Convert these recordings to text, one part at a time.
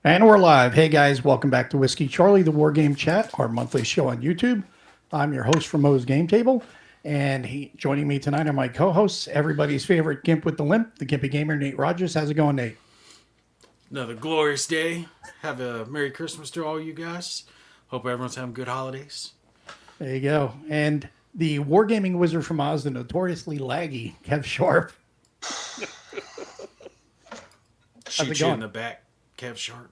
And we're live. Hey guys, welcome back to Whiskey Charlie, the War Game Chat, our monthly show on YouTube. I'm your host from Moe's Game Table, and joining me tonight are my co-hosts, everybody's favorite Gimp with the Limp, the Gimpy Gamer, Nate Rogers. How's it going, Nate? Another glorious day. Have a Merry Christmas to all you guys. Hope everyone's having good holidays. There you go. And the Wargaming Wizard from Oz, the notoriously laggy Kev Sharp. Shoot you in the back, Kev Sharp.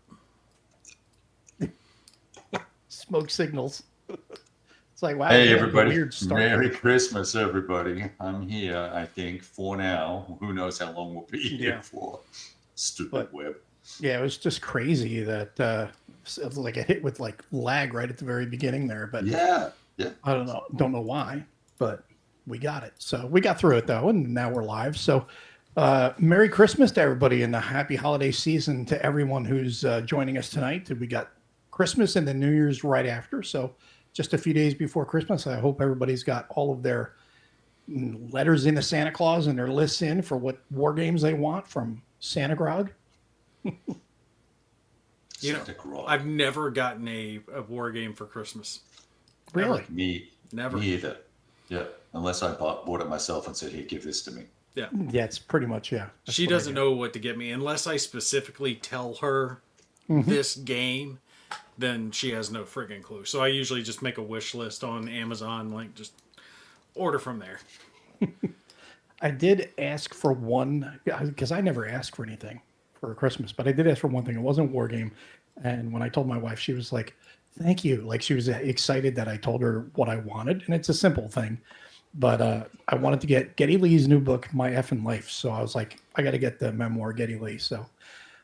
Smoke signals. It's like, wow. Hey, everybody. Weird start. Merry Christmas, everybody. I'm here, I think, for now. Who knows how long we'll be here for. Stupid web. Yeah, it was just crazy that it was like a hit with like lag right at the very beginning there. But yeah. I don't know why, but we got it. So we got through it though, and now we're live. So Merry Christmas to everybody and a happy holiday season to everyone who's joining us tonight. We got Christmas and then New Year's right after. So just a few days before Christmas. I hope everybody's got all of their letters into Santa Claus and their lists in for what war games they want from Santa Grog. You know, I've never gotten a war game for Christmas. Really? Me either. Yeah, unless I bought it myself and said, "Hey, give this to me." Yeah, it's pretty much She doesn't know what to get me unless I specifically tell her this game. Then she has no friggin' clue. So I usually just make a wish list on Amazon, like just order from there. I did ask for one because I never asked for anything for Christmas, but I did ask for one thing. It wasn't a war game. And when I told my wife, she was like, thank you. Like she was excited that I told her what I wanted. And it's a simple thing, but I wanted to get Geddy Lee's new book, My Effing Life. So I was like, I got to get the memoir Geddy Lee. So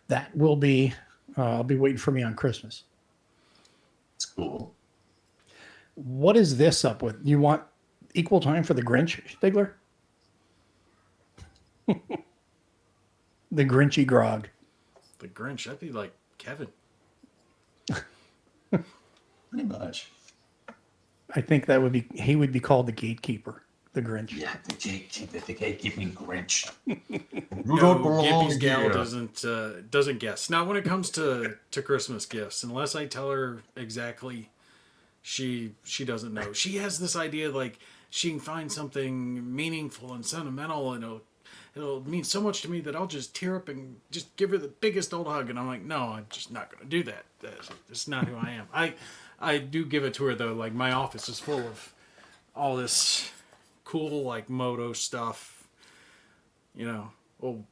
that will be, I'll be waiting for me on Christmas. It's cool. What is this up with? You want equal time for the Grinch, Stigler? The Grinchy Grog. The Grinch, that'd be like Kevin. Pretty much. I think he would be called the gatekeeper, the Grinch. Yeah, the gatekeeping Grinch. No, Gimpy's gal doesn't guess. Not when it comes to Christmas gifts. Unless I tell her exactly, she doesn't know. She has this idea like she can find something meaningful and sentimental, and it'll mean so much to me that I'll just tear up and just give her the biggest old hug. And I'm like, no, I'm just not going to do that. That's not who I am. I do give it to her though. Like my office is full of all this cool like moto stuff. You know,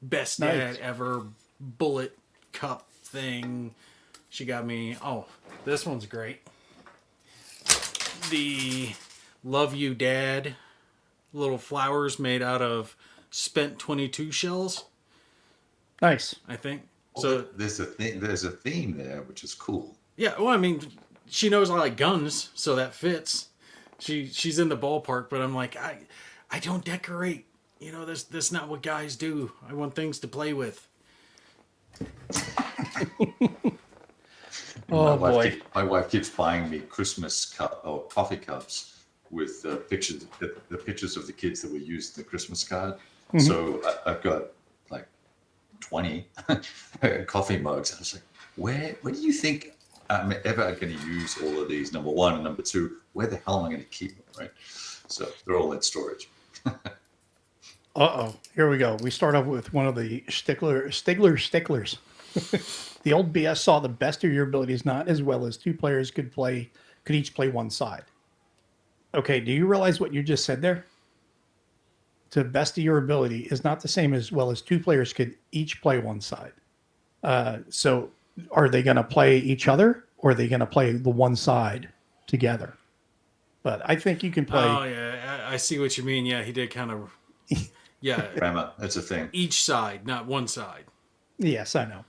best dad ever bullet cup thing. She got me. Oh, this one's great. The Love You Dad little flowers made out of spent 22 shells. Nice. I think. So there's a theme there, which is cool. Yeah, well, I mean, she knows I like guns, so that fits. She's in the ballpark, but I'm like, I don't decorate. You know, that's not what guys do. I want things to play with. Boy. My wife keeps buying me Christmas coffee cups with pictures of the kids that were used in the Christmas card. Mm-hmm. So I've got like 20 coffee mugs. I was like, where do you think I'm ever going to use all of these? Number one, and number two, where the hell am I going to keep them? Right. So they're all in storage. Here we go. We start off with one of the sticklers. The old BS saw the best of your abilities not as well as two players could each play one side. Okay, do you realize what you just said there? To best of your ability is not the same as well as two players could each play one side. So are they going to play each other or are they going to play the one side together? But I think you can play. Oh, yeah. I see what you mean. Yeah, he did kind of. Yeah. Grammar, that's a thing. Each side, not one side. Yes, I know.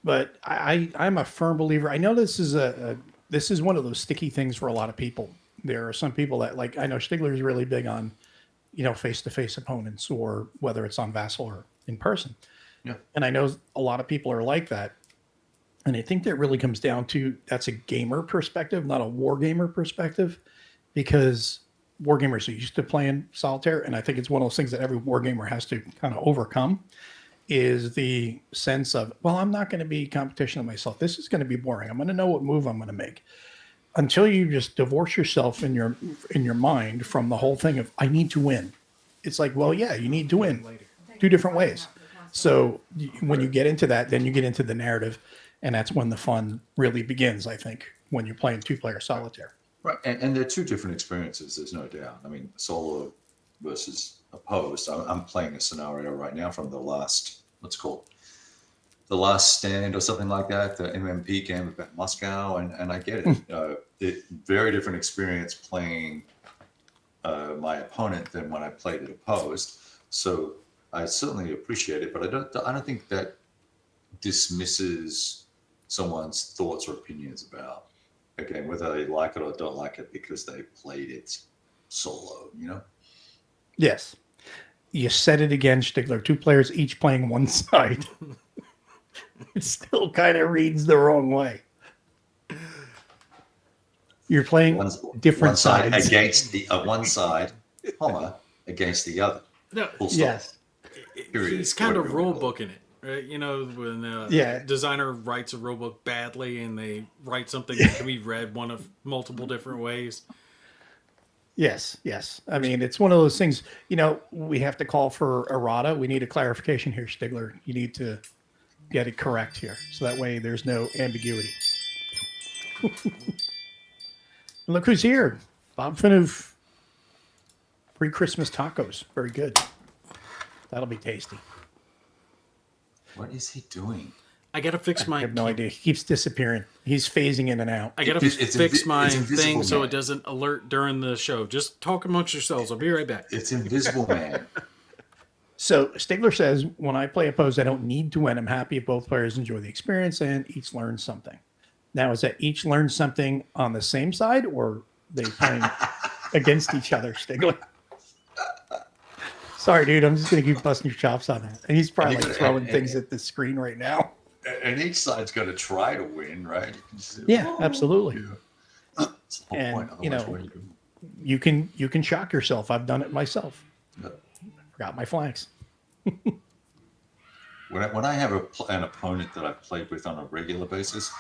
But I'm a firm believer. I know this is one of those sticky things for a lot of people. There are some people that, like, I know Stigler is really big on, face-to-face opponents, or whether it's on Vassal or in person. Yeah. And I know a lot of people are like that. And I think that really comes down to that's a gamer perspective, not a war gamer perspective, because war gamers are used to playing solitaire. And I think it's one of those things that every war gamer has to kind of overcome is the sense of, well, I'm not going to be competition with myself. This is going to be boring. I'm going to know what move I'm going to make. Until you just divorce yourself in your mind from the whole thing of I need to win. It's like, well, yeah, you need to win two different ways. So when you get into that, then you get into the narrative, and that's when the fun really begins, I think, when you're playing two-player solitaire. Right, and they're two different experiences. There's no doubt. I mean, solo versus opposed. I'm playing a scenario right now from the last, let's call it The Last Stand or something like that, the MMP game about Moscow, and I get it. Very different experience playing my opponent than when I played it opposed. So I certainly appreciate it, but I don't think that dismisses someone's thoughts or opinions about a game, whether they like it or don't like it because they played it solo, you know? Yes. You said it again, Stigler. Two players each playing one side. It still kind of reads the wrong way. You're playing different sides against the one side, against the other. No, Full stop. Yes. Period. He's kind of rule booking it, right? You know, when a designer writes a rule book badly and they write something that can be read one of multiple different ways. Yes. I mean, it's one of those things, you know, we have to call for errata. We need a clarification here, Stigler. You need to get it correct here. So that way there's no ambiguity. Look who's here. Bob Finn of Pre-Christmas Tacos. Very good. That'll be tasty. What is he doing? I gotta fix my. I have no idea. He keeps disappearing. He's phasing in and out. I gotta fix my thing so it doesn't alert during the show. Just talk amongst yourselves. I'll be right back. It's Invisible Man. So Stigler says, when I play opposed, I don't need to win. I'm happy if both players enjoy the experience and each learn something. Now, is that each learn something on the same side, or they playing against each other, Stigler? Sorry, dude. I'm just going to keep busting your chops on that. And he's probably throwing things at the screen right now. And each side's going to try to win, right? Yeah, absolutely. Yeah. And, you know, you can shock yourself. I've done it myself. Yep. Forgot my flanks. When I have an opponent that I've played with on a regular basis,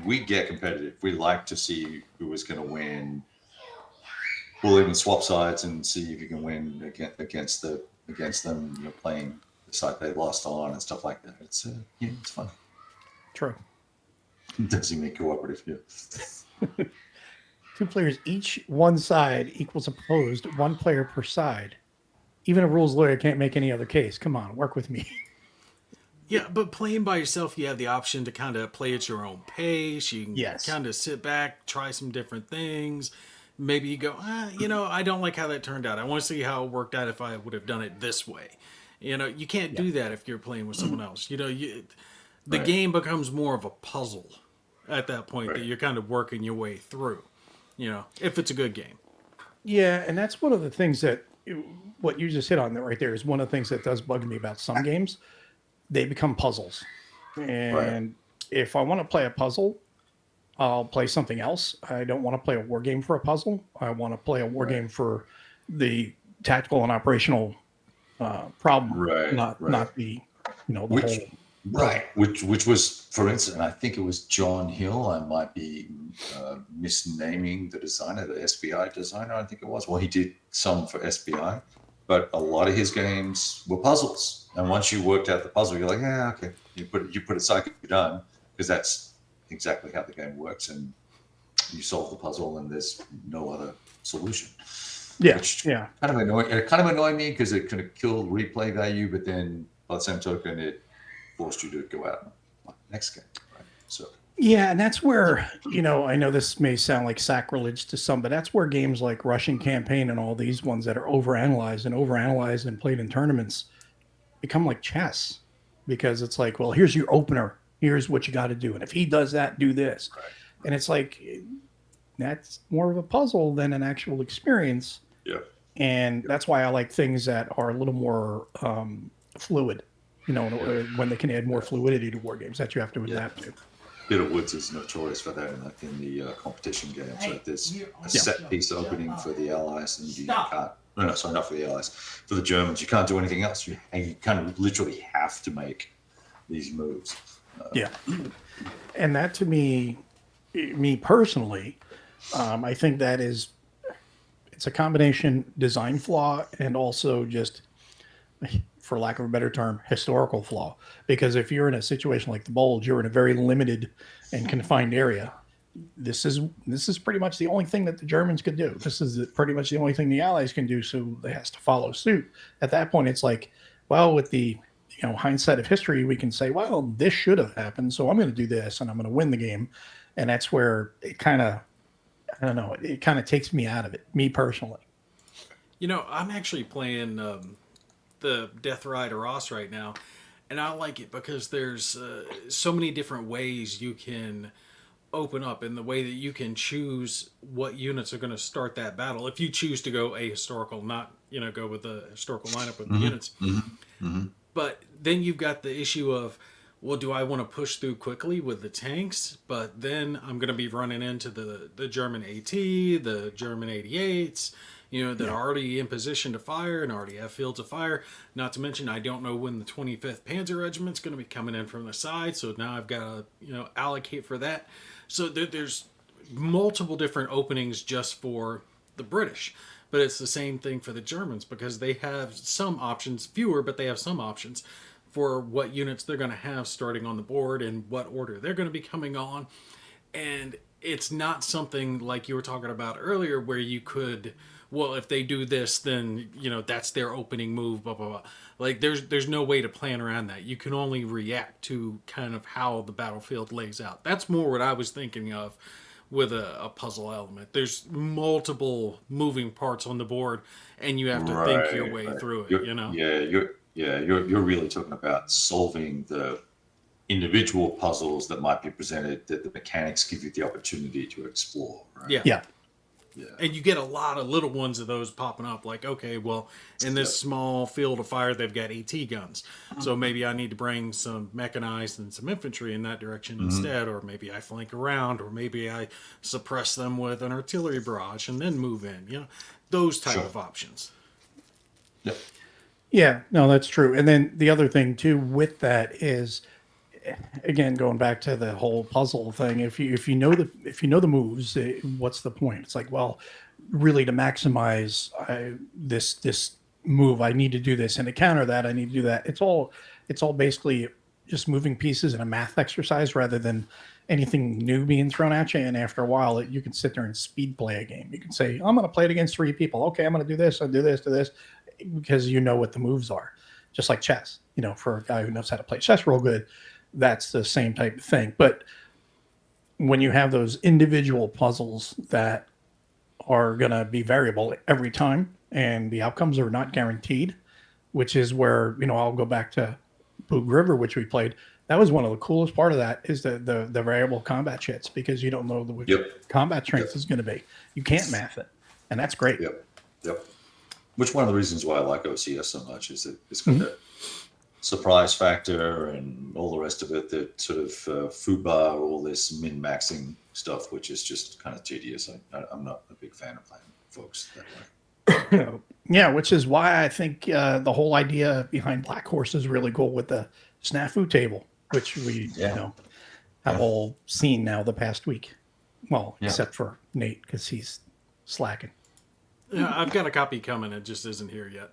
we get competitive. We like to see who is going to win. We'll even swap sides and see if you can win against them. You know, playing the side they lost on and stuff like that. It's it's fun. True. Does he make cooperative? Yeah. Two players each one side equals opposed. One player per side. Even a rules lawyer can't make any other case. Come on, work with me. Yeah, but playing by yourself, you have the option to kind of play at your own pace. You can kind of sit back, try some different things. Maybe you go, you know, I don't like how that turned out. I want to see how it worked out if I would have done it this way. You know, you can't do that if you're playing with someone else. You know, the game becomes more of a puzzle at that point that you're kind of working your way through, you know, if it's a good game. Yeah, and that's one of the things that, what you just hit on right there is one of the things that does bug me about some games. They become puzzles. And if I want to play a puzzle, I'll play something else. I don't want to play a war game for a puzzle. I want to play a war game for the tactical and operational problem, not the, you know, the whole. Right, which was, for instance, I think it was John Hill. I might be misnaming the designer, the SBI designer. I think it was. Well, he did some for SBI, but a lot of his games were puzzles. And once you worked out the puzzle, you're like, yeah, okay. You put it aside, you're done, because that's exactly how the game works. And you solve the puzzle, and there's no other solution. Yeah, Kind of annoying. It kind of annoyed me because it kind of killed replay value, but then by the same token, it forced you to go out and play the next game. Right? So yeah, and that's where, you know, I know this may sound like sacrilege to some, but that's where games like Russian Campaign and all these ones that are overanalyzed and played in tournaments become like chess, because it's like, well, here's your opener, here's what you got to do, and if he does that, do this, and it's like that's more of a puzzle than an actual experience. Yeah, and that's why I like things that are a little more fluid. You know, when they can add more fluidity to war games that you have to adapt to. Bitter Woods is notorious for that in the competition games. Right? There's a set piece opening for the Allies, and you can't No, sorry, not for the Allies. For the Germans, you can't do anything else. You kind of literally have to make these moves. Yeah. And that to me personally, I think that it's a combination design flaw and also just, for lack of a better term, historical flaw. Because if you're in a situation like the Bulge, you're in a very limited and confined area. This is pretty much the only thing that the Germans could do. This is pretty much the only thing the Allies can do. So they has to follow suit. At that point, it's like, well, with the hindsight of history, we can say, well, this should have happened, so I'm going to do this, and I'm going to win the game. And that's where it kind of, I don't know, it kind of takes me out of it, me personally. I'm actually playing the Death Rider Ross right now, and I like it because there's so many different ways you can open up in the way that you can choose what units are going to start that battle. If you choose to go ahistorical, not, go with the historical lineup with the units. But then you've got the issue of, well, do I want to push through quickly with the tanks? But then I'm going to be running into the German AT, the German 88s, that are already in position to fire and already have fields of fire. Not to mention, I don't know when the 25th Panzer Regiment's going to be coming in from the side. So now I've got to, allocate for that. So there's multiple different openings just for the British. But it's the same thing for the Germans because they have some options, fewer, but they have some options for what units they're going to have starting on the board and what order they're going to be coming on. And it's not something like you were talking about earlier where you could, well, if they do this, then, that's their opening move, blah, blah, blah. Like, there's no way to plan around that. You can only react to kind of how the battlefield lays out. That's more what I was thinking of with a puzzle element. There's multiple moving parts on the board, and you have to think your way through it. You're really talking about solving the individual puzzles that might be presented that the mechanics give you the opportunity to explore. Right? Yeah. And you get a lot of little ones of those popping up. Like, okay, well, in this small field of fire, they've got AT guns. So maybe I need to bring some mechanized and some infantry in that direction instead. Or maybe I flank around. Or maybe I suppress them with an artillery barrage and then move in. Those type of options. Yep. Yeah, no, that's true. And then the other thing, too, with that is, again, going back to the whole puzzle thing, if you know the moves, what's the point? It's like, well, really to maximize this move, I need to do this, and to counter that, I need to do that. It's all basically just moving pieces in a math exercise rather than anything new being thrown at you. And after a while, you can sit there and speed play a game. You can say, I'm going to play it against 3 people. Okay, I'm going to do this, I'll do this, because you know what the moves are. Just like chess, for a guy who knows how to play chess real good, that's the same type of thing. But when you have those individual puzzles that are going to be variable every time and the outcomes are not guaranteed, which is where, I'll go back to Boog River, which we played. That was one of the coolest part of that is the variable combat chits, because you don't know what combat strength is going to be. You can't math it. And that's great. Yep. Which one of the reasons why I like OCS so much is that it's got that surprise factor and all the rest of it, that sort of foobar, all this min-maxing stuff, which is just kind of tedious. I'm not a big fan of playing folks that way. Yeah, which is why I think the whole idea behind Black Horse is really cool with the snafu table, which we have all seen now the past week. Well, except for Nate, because he's slacking. Yeah, I've got a copy coming. It just isn't here yet.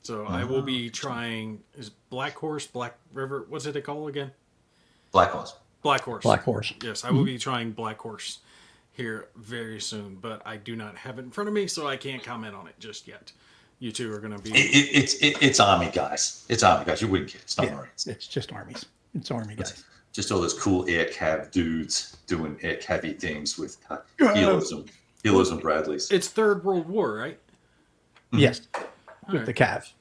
So I will be trying. Is Black Horse, Black River? What's it called again? Black Horse. Black Horse. Black Horse. Yes, I will be trying Black Horse here very soon, but I do not have it in front of me, so I can't comment on it just yet. You two are going to be. It's Army guys. It's Army guys. You wouldn't get it. It's not Marines. It's just armies. It's Army guys. Just all those cool air cav dudes doing air cavvy things with healers and Bradleys. It's Third World War, right? Yes. With the Cav.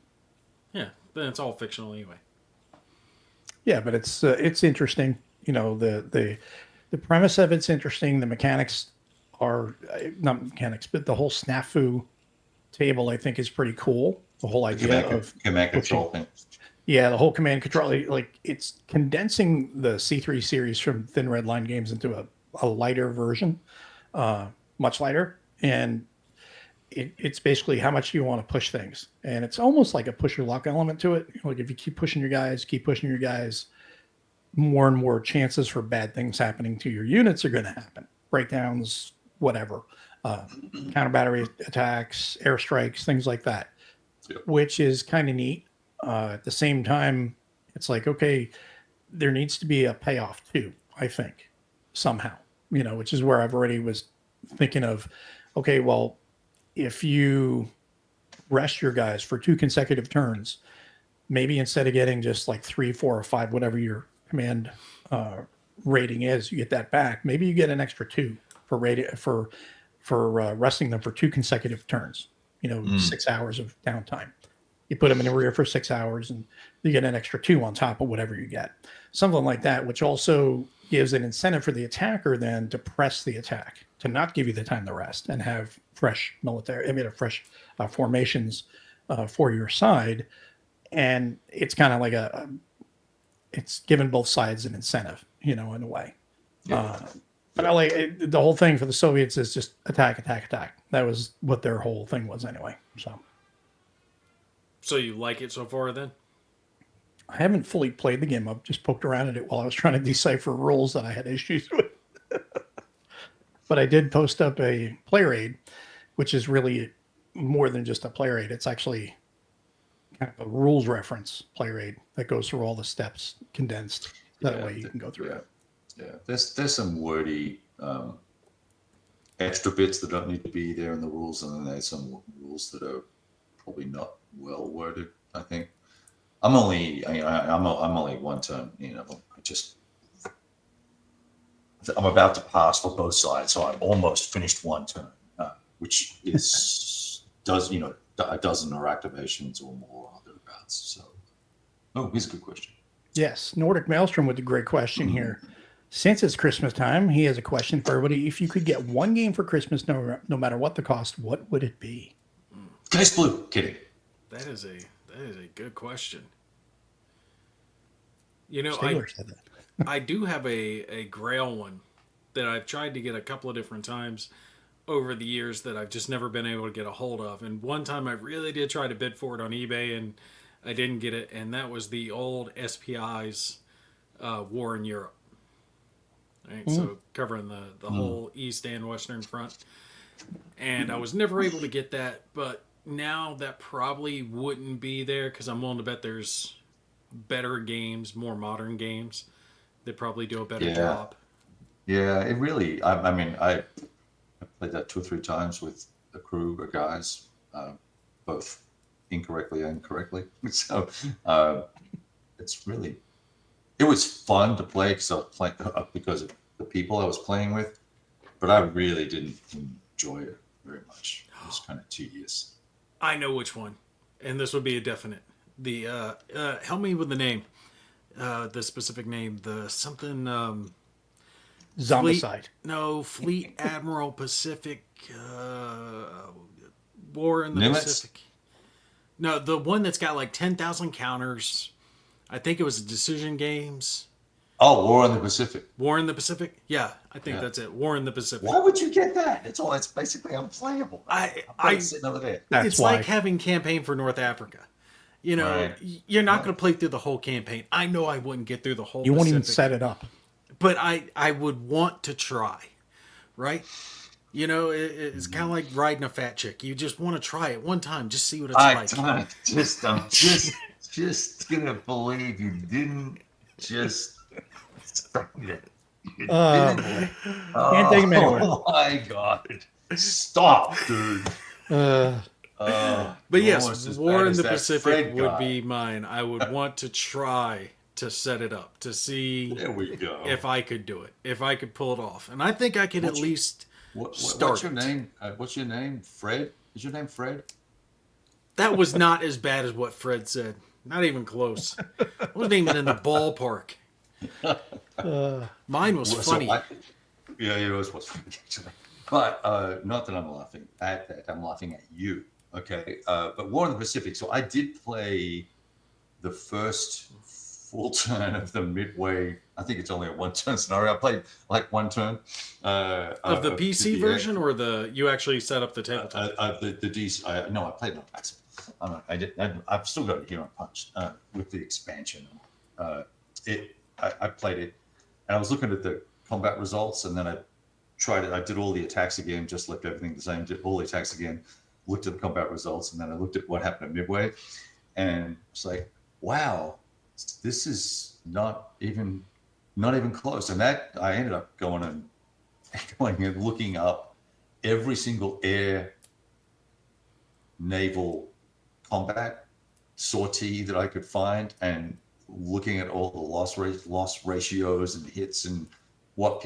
Yeah, then it's all fictional anyway. Yeah, but it's interesting. The premise of it's interesting. The mechanics are not mechanics, but the whole snafu table I think is pretty cool. The whole idea of command control thing. Yeah, the whole command control, like it's condensing the C3 series from Thin Red Line games into a lighter version, much lighter, and it's basically how much you want to push things, and it's almost like a push your luck element to it. Like if you keep pushing your guys, more and more chances for bad things happening to your units are going to happen. Breakdowns, whatever, counter battery attacks, airstrikes, things like that, Yep. which is kind of neat. At the same time, it's like, okay, there needs to be a payoff too, I think, somehow, which is where I've already was thinking of, okay, well, if you rest your guys for 2 consecutive turns, maybe instead of getting just like 3, 4, or 5, whatever your command rating is, you get that back. Maybe you get an extra 2 for resting them for 2 consecutive turns. 6 hours of downtime. You put them in the rear for 6 hours, and you get an extra 2 on top of whatever you get. Something like that, which also gives an incentive for the attacker then to press the attack, to not give you the time to rest and have fresh formations for your side. And it's kind of like it's given both sides an incentive, in a way. Yeah. But I like the whole thing for the Soviets is just attack, attack, attack. That was what their whole thing was anyway. So you like it so far then? I haven't fully played the game. I've just poked around at it while I was trying to decipher rules that I had issues with. But I did post up a player aid, which is really more than just a player aid. It's actually kind of a rules reference player aid that goes through all the steps condensed. That way you can go through it. Yeah, there's some wordy extra bits that don't need to be there in the rules, and then there's some rules that are probably not well worded. I think I'm only one turn. I'm about to pass for both sides, so I've almost finished one turn, which is a dozen or activations or more or thereabouts. So, here's a good question. Yes, Nordic Maelstrom with a great question here. Since it's Christmas time, he has a question for everybody. If you could get one game for Christmas, no matter what the cost, what would it be? Dice Blue. Kidding. That is a good question. Stigler said that. I do have a Grail one that I've tried to get a couple of different times over the years that I've just never been able to get a hold of. And one time I really did try to bid for it on eBay, and I didn't get it. And that was the old SPI's War in Europe. Right? So covering the whole East and Western Front. And I was never able to get that, but now that probably wouldn't be there because I'm willing to bet there's better games, more modern games that probably do a better job. Yeah, it really. I mean, I played that 2 or 3 times with a crew of guys, both incorrectly and correctly. So it's really. It was fun to play because I was playing because of the people I was playing with, but I really didn't enjoy it very much. It was kind of tedious. I know which one, and this would be a definite. The help me with the name, the specific name, the something. Zombicide. Fleet Admiral Pacific War in the Nimitz? Pacific. No, the one that's got like 10,000 counters. I think it was Decision Games. Oh, War in the Pacific. War in the Pacific? Yeah, I think that's it. War in the Pacific. Why would you get that? It's basically unplayable. I'm sitting over there. It's like having campaign for North Africa. Right. You're not going to play through the whole campaign. I know I wouldn't get through the whole You won't even Pacific, set it up. but I would want to try, right? It's kind of like riding a fat chick. You just want to try it one time, just see what it's like. I'm just gonna believe you didn't just stop it. Can't take him anywhere. Oh my god! Stop, dude. But yes, War in the Pacific would be mine. I would want to try to set it up to see There we go. if I could do it, if I could pull it off, and I think I could at least start. What's your name? What's your name? Fred? Is your name Fred? That was not as bad as what Fred said. Not even close. I wasn't even in the ballpark. Mine was funny. Yeah, it was funny actually. But not that I'm laughing at that. I'm laughing at you. Okay. But War in the Pacific. So I did play the first full turn of the midway. I think it's only a 1-turn scenario. I played like 1 turn of the PC version, or you actually set up the tabletop. The DC. No, I played it on Paxil. I've still got it here on Punch with the expansion. I played it, and I was looking at the combat results, and then I tried it. I did all the attacks again, just left everything the same. Did all the attacks again, looked at the combat results, and then I looked at what happened at midway, and it's like, wow, this is not even close. And that I ended up going and looking up every single air, naval combat sortie that I could find, and looking at all the loss ratios and hits and what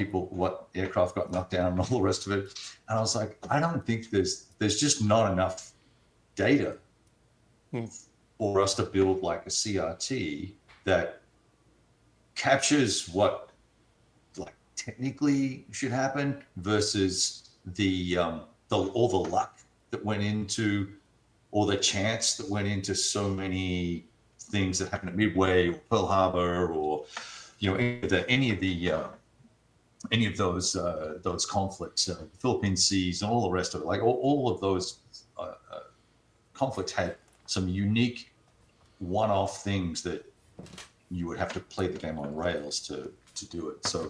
aircraft got knocked down and all the rest of it. And I was like, I don't think there's just not enough data for us to build like a CRT that captures what like technically should happen versus all the luck that went into, or the chance that went into so many things that happened at Midway or Pearl Harbor, or any of those conflicts, Philippine Seas and all the rest of it. Like all of those conflicts had some unique one-off things that you would have to play the game on rails to do it. So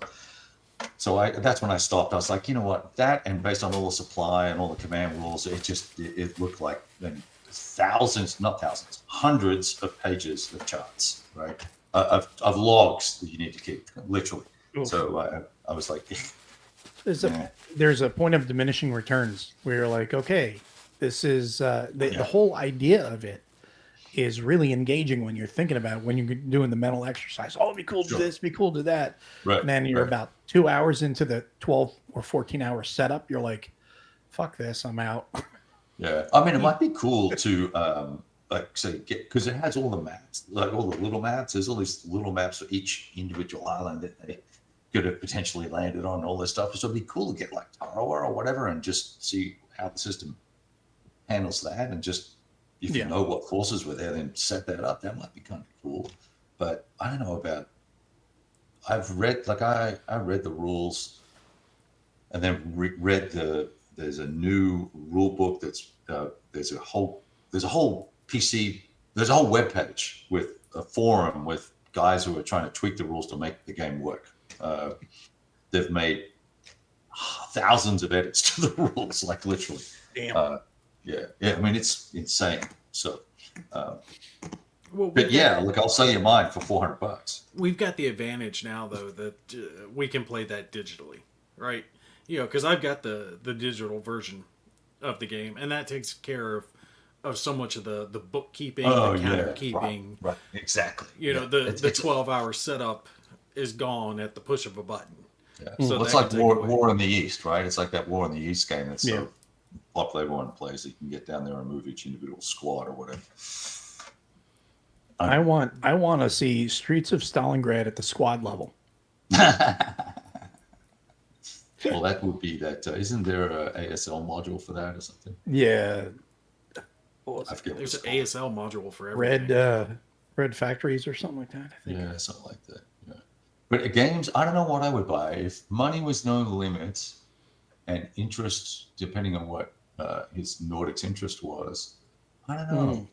that's when I stopped. I was like, you know what, that, and based on all the supply and all the command rules, it looked like hundreds of pages of charts, right? Of logs that you need to keep, literally. Oof. So I was like, there's a point of diminishing returns where you're like, okay, this is the whole idea of it is really engaging when you're thinking about it, when you're doing the mental exercise. Oh, it'd be cool to this, be cool to that. Right. And then you're about 2 hours into the 12 or 14 hour setup. You're like, fuck this, I'm out. Yeah. I mean, it might be cool to because it has all the maps, like all the little maps. There's all these little maps for each individual island that they could have potentially landed on, all this stuff. So it'd be cool to get like Tarawa or whatever and just see how the system handles that, and just if you know what forces were there, then set that up. That might be kind of cool. But I don't know about. I've read I read the rules, and then read there's a new rule book that's there's a whole PC, there's a whole web page with a forum with guys who are trying to tweak the rules to make the game work. They've made thousands of edits to the rules, like literally. Damn. Yeah. I mean, it's insane. So, but yeah, look, I'll sell you mine for $400. We've got the advantage now, though, that we can play that digitally, right? Because I've got the digital version of the game, and that takes care of so much of the bookkeeping, the counter keeping. Right, exactly. The 12-hour setup is gone at the push of a button. Yeah. So it's like War in the East, right? It's like that War in the East game that's so popular, everyone plays. You can get down there and move each individual squad or whatever. I want to see Streets of Stalingrad at the squad level. Well, that would be that. Isn't there a ASL module for that or something? Yeah. There's an ASL module for everything. Red Factories or something like that, I think. Yeah, something like that. Yeah. But games, I don't know what I would buy. If money was no limit and interest, depending on what his Nordic's interest was, I don't know.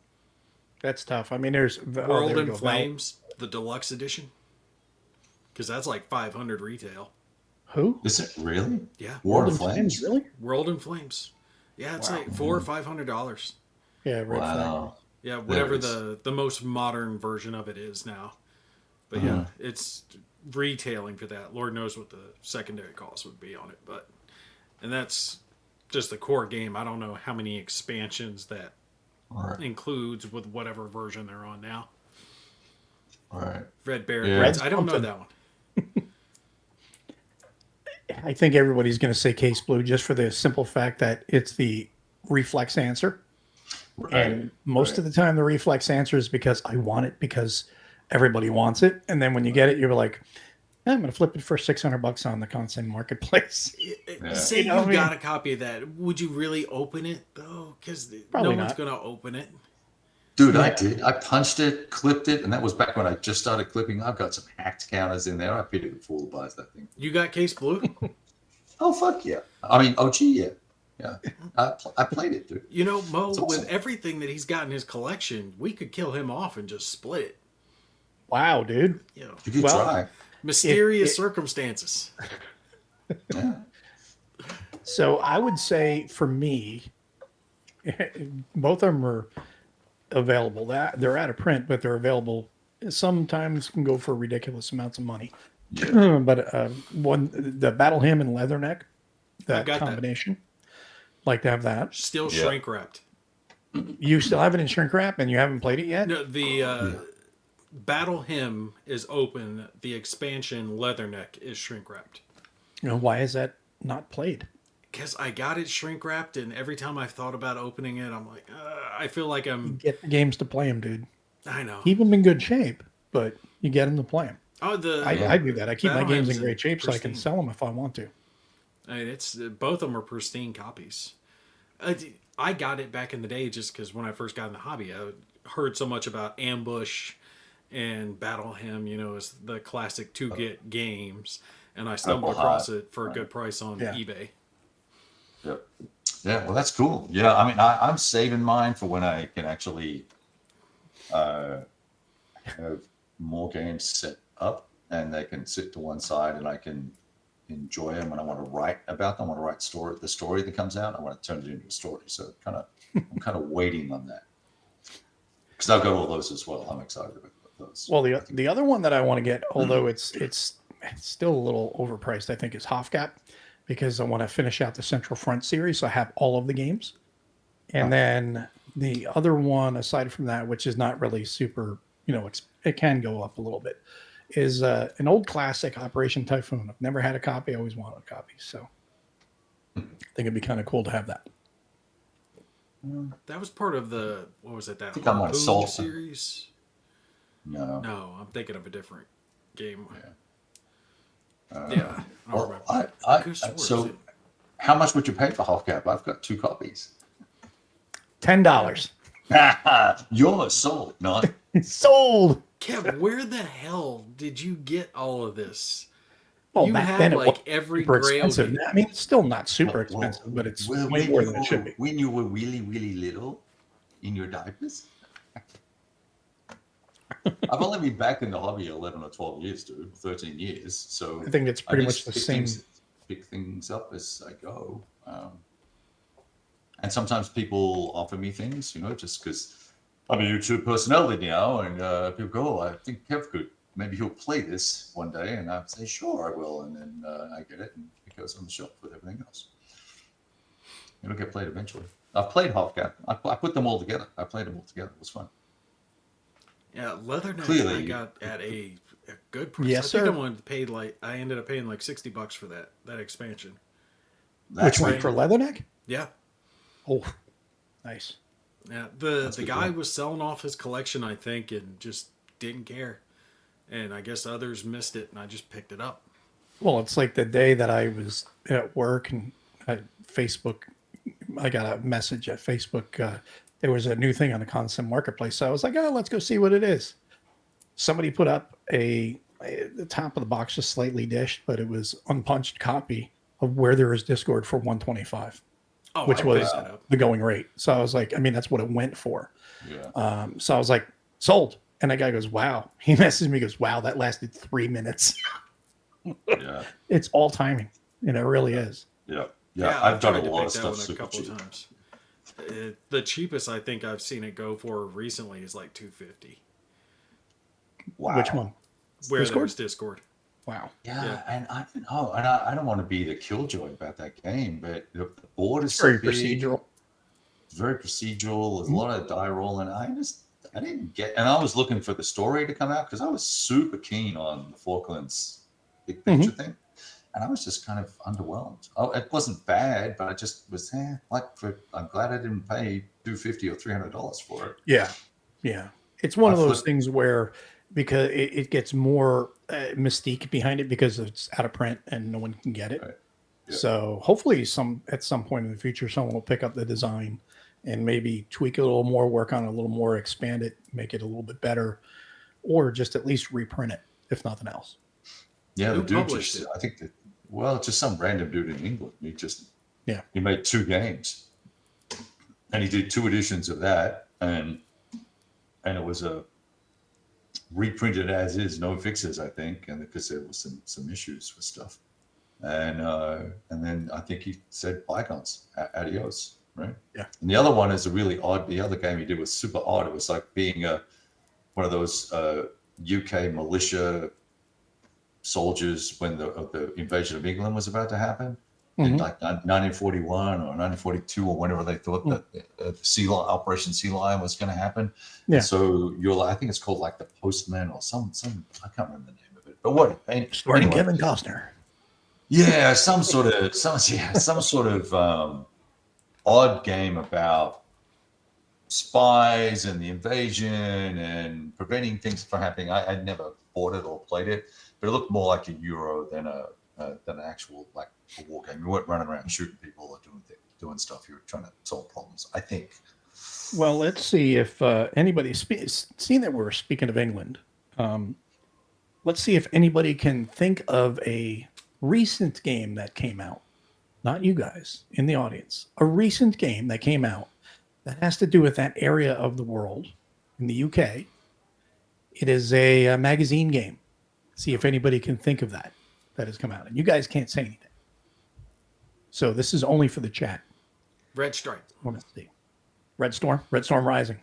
That's tough. I mean, there's World in Flames, the deluxe edition, because that's like 500 retail. Who is it? Really? Yeah. World in Flames, really? World in Flames. Yeah, it's like $400 or $500. Yeah, Red Factory. Yeah, whatever the most modern version of it is now. But yeah, it's retailing for that. Lord knows what the secondary cost would be on it, and that's just the core game. I don't know how many expansions that includes with whatever version they're on now. All right. Red Barricades. I don't know that one. I think everybody's going to say Case Blue just for the simple fact that it's the reflex answer. Right. And most of the time the reflex answer is because I want it because everybody wants it. And then when you get it, you're like, I'm going to flip it for $600 on the consigned marketplace. Say you got a copy of that. Would you really open it though? Because no one's going to open it. Dude, Yeah. I did. I punched it, clipped it, and that was back when I just started clipping. I've got some hacked counters in there. I pity the fool who buys that thing. You got Case Blue? Oh, fuck yeah. I mean, OG, yeah. Yeah. I played it, dude. You know, Mo, It's awesome. with everything that he's got in his collection, we could kill him off and just split it. Wow, dude. You know, You could Well, try. mysterious circumstances. Yeah. So I would say for me, both of them are available. That they're out of print, but they're available. Sometimes can go for ridiculous amounts of money. Yeah. But the Battle Hymn and Leatherneck, that got that. combination, like to have that. Still Yeah. shrink wrapped. You still have it in shrink wrap, and you haven't played it yet. No, the Battle Hymn is open. The expansion Leatherneck is shrink wrapped. You know, why is that not played? Because I got it shrink wrapped, and every time I've thought about opening it, I'm like, I feel like Get the games to play them, dude. I know. Keep them in good shape, but you get them to play them. Oh, I do that. I keep my Battle games Hymn's in great shape so I can pristine. sell them if I want to. I mean, it's both of them are pristine copies. I got it back in the day just because when I first got in the hobby, I heard so much about Ambush and Battle Hymn. You know, as the classic to get games, and I stumbled Purple across Heart. it for a good price on Yeah. eBay. Yep. Yeah, well, that's cool. Yeah, I mean, I'm saving mine for when I can actually have more games set up and they can sit to one side and I can enjoy them. And I want to write about them. I want to write the story that comes out. I want to turn it into a story. So I'm kind of waiting on that because I've got all those as well. I'm excited about those. Well, the other one that I want to get, although it's still a little overpriced, I think, is Hofgap, because I want to finish out the Central Front series. So I have all of the games. And then the other one, aside from that, which is not really super, it can go up a little bit, is an old classic, Operation Typhoon. I've never had a copy. I always wanted a copy. So I think it'd be kind of cool to have that. That was part of the what was it? That think I'm gonna Harpoon solve- series. No. No, I'm thinking of a different game. Yeah. Yeah, I don't Well, remember. I Could've swore it was so it. how much would you pay for Hofgap? I've got 2 copies. $10. You're sold. No. Sold. Kev, where the hell did you get all of this? Well, You back have, then it like, was every super Grail expensive. game. I mean, it's still not super expensive, but it's Well, way more than it should be. When you were really, really little in your diapers. I've only been back in the hobby 11 or 12 years, dude. 13 years. So I think it's pretty much just the pick same. pick things up as I go. And sometimes people offer me things, just because I'm a YouTube personality now, and people go, "Oh, I think Kev could. Maybe he'll play this one day," and I say, "Sure, I will," and then I get it, and it goes on the shelf with everything else. It'll get played eventually. I've played Hofgap. I put them all together. I played them all together. It was fun. Yeah, Leatherneck Clearly- I got at a good price. Yes, I think sir. I wanted to pay I ended up paying like $60 for that expansion. Which one right. for Leatherneck? Yeah. Oh, nice. Yeah, the That's good guy deal. was selling off his collection, I think, and just didn't care. And I guess others missed it, and I just picked it up. Well, it's like the day that I was at work and Facebook, I got a message at Facebook. There was a new thing on the constant marketplace. So I was like, oh, let's go see what it is. Somebody put up the top of the box just slightly dished, but it was unpunched copy of Where There Is Discord for 125, Oh, which I was picked that up. the going rate. So I was like, I mean, that's what it went for. Yeah. So I was like, sold. And that guy goes, wow. He messaged me, goes, wow, that lasted 3 minutes. Yeah. It's all timing. And it really is. Yeah. Yeah, Yeah. I've done tried a to lot pick of that stuff one a super couple cheap. of times. The cheapest I think I've seen it go for recently is like $250. Wow. Which one? Where Discord? there's Discord. Wow. Yeah, Yeah. and I don't know, and I don't want to be the killjoy about that game, but the board is It's very so big, procedural. It's very procedural. There's a lot of die rolling. I didn't get, and I was looking for the story to come out because I was super keen on the Falklands big picture thing, and I was just kind of underwhelmed. Oh, it wasn't bad, but I just was I'm glad I didn't pay $250 or $300 for it. Yeah. Yeah. It's one I of those flip- things where, because it gets more mystique behind it because it's out of print and no one can get it. Right. Yeah. So hopefully at some point in the future, someone will pick up the design and maybe tweak it a little more, work on it a little more, expand it, make it a little bit better, or just at least reprint it, if nothing else. Yeah, Who the dude published just, it? I think that, well, just some random dude in England. Yeah. He made 2 games, and he did 2 editions of that, and it was a reprinted as is, no fixes, I think, and because there was some issues with stuff, and then I think he said bygones, adios, right? Yeah. And the other one is a really odd. The other game he did was super odd. It was like being one of those UK militia soldiers when the invasion of England was about to happen. In like 1941 or 1942 or whenever they thought that Operation Sea Lion was going to happen. Yeah. And so I think it's called like the Postman or some I can't remember the name of it. But what? Starring Kevin Costner. Yeah, some sort of odd game about spies and the invasion and preventing things from happening. I'd never bought it or played it, but it looked more like a Euro than an actual like a war game. You weren't running around shooting people or doing stuff. You were trying to solve problems, I think. Well, let's see if anybody seeing that we're speaking of England. Let's see if anybody can think of a recent game that came out. Not you guys in the audience. A recent game that came out that has to do with that area of the world in the UK. It is a magazine game. See if anybody can think of that has come out. And you guys can't say anything. So this is only for the chat. Red Stripe. I want to see. Red Storm Rising.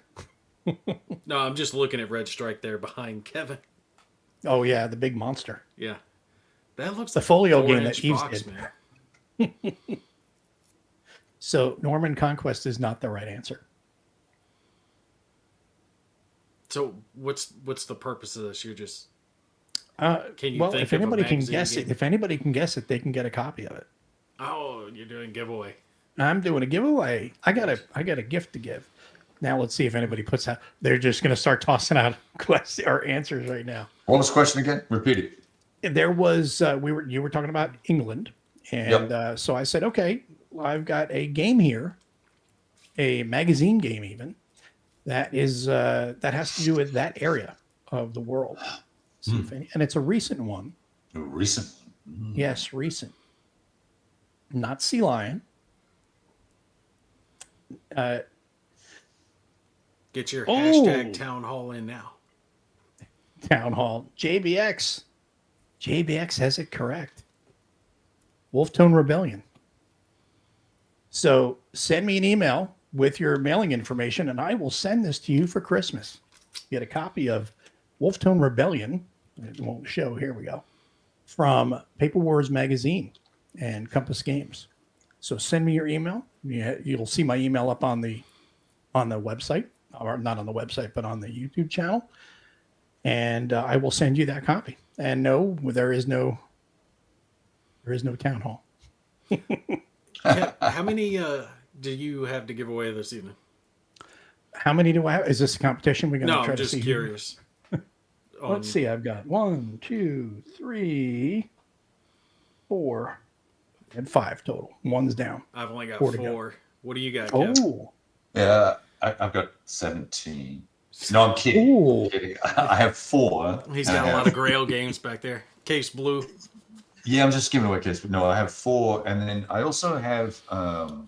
No, I'm just looking at Red Strike there behind Kevin. Oh yeah, the big monster. Yeah. That looks The like folio a game that 4-inch Eves box, did. man. So Norman Conquest is not the right answer. So what's the purpose of this? You're just can you well, think if of a anybody can magazine guess game? it, if anybody can guess it, they can get a copy of it. Oh, you're doing giveaway. I'm doing a giveaway. I got a gift to give. Now let's see if anybody puts out. They're just going to start tossing out questions or answers right now. What was the question again? Repeat it. There was you were talking about England, and so I said, okay, well, I've got a game here, a magazine game even that is that has to do with that area of the world. See if any, and it's a recent one. A recent. Yes, recent. Not Sea Lion. Get your hashtag town hall in now. Town Hall. JBX. JBX has it correct. Wolftone Rebellion. So send me an email with your mailing information, and I will send this to you for Christmas. Get a copy of Wolftone Rebellion. It won't show. Here we go. From Paper Wars Magazine and Compass Games. So send me your email. You'll see my email up on the website, or not on the website, but on the YouTube channel. And I will send you that copy. And no, there is no town hall. How many do you have to give away this evening? How many do I have? Is this a competition? We're going No, try I'm to just see. curious. Let's see. I've got 1, 2, 3, 4, and 5 total. One's down. I've only got 4 to go. 4. What do you got, Kev? Oh, Yeah, I've got 17. No, I'm kidding. Ooh. I'm kidding. I have 4. He's got a lot of Grail games back there. Case Blue. Yeah, I'm just giving away case, but no, I have 4, and then I also have, and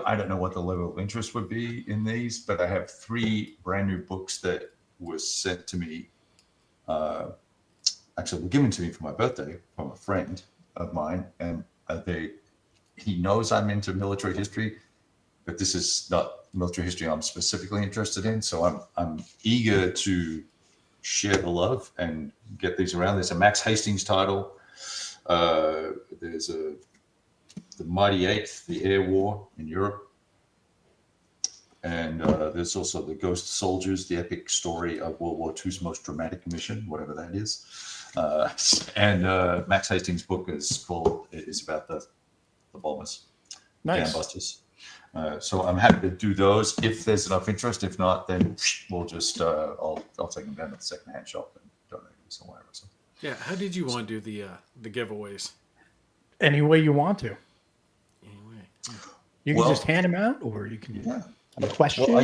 I don't know what the level of interest would be in these, but I have 3 brand new books that was sent to me. Actually, were given to me for my birthday from a friend of mine, and he knows I'm into military history, but this is not military history I'm specifically interested in. So I'm eager to share the love and get these around. There's a Max Hastings title. There's the Mighty Eighth, the Air War in Europe. And there's also the Ghost Soldiers, the epic story of World War II's most dramatic mission, whatever that is. And Max Hastings' book is about the bombers, nice. Busters. So I'm happy to do those if there's enough interest. If not, then we'll just I'll take them down to the secondhand shop and donate them somewhere. So. Yeah, how did you want to do the giveaways? Any way you want to. Anyway. You can just hand them out, or you can have a question. Well,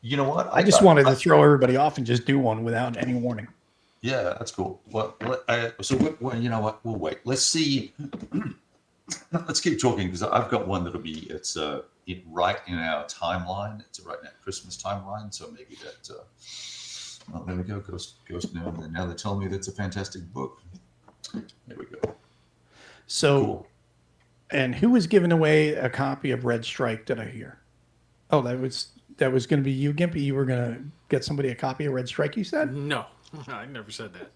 you know what? I just wanted to throw everybody off and just do one without any warning. Yeah, that's cool. Well, you know what? We'll wait. Let's see. Let's keep talking because I've got one that'll be right in our timeline. It's right in our Christmas timeline. So maybe that. Well, there we go. Goes now. Now they're telling me that's a fantastic book. There we go. So, Cool. And who was giving away a copy of Red Strike? Did I hear? Oh, that was going to be you, Gimpy. You were going to get somebody a copy of Red Strike. You said No, I never said that.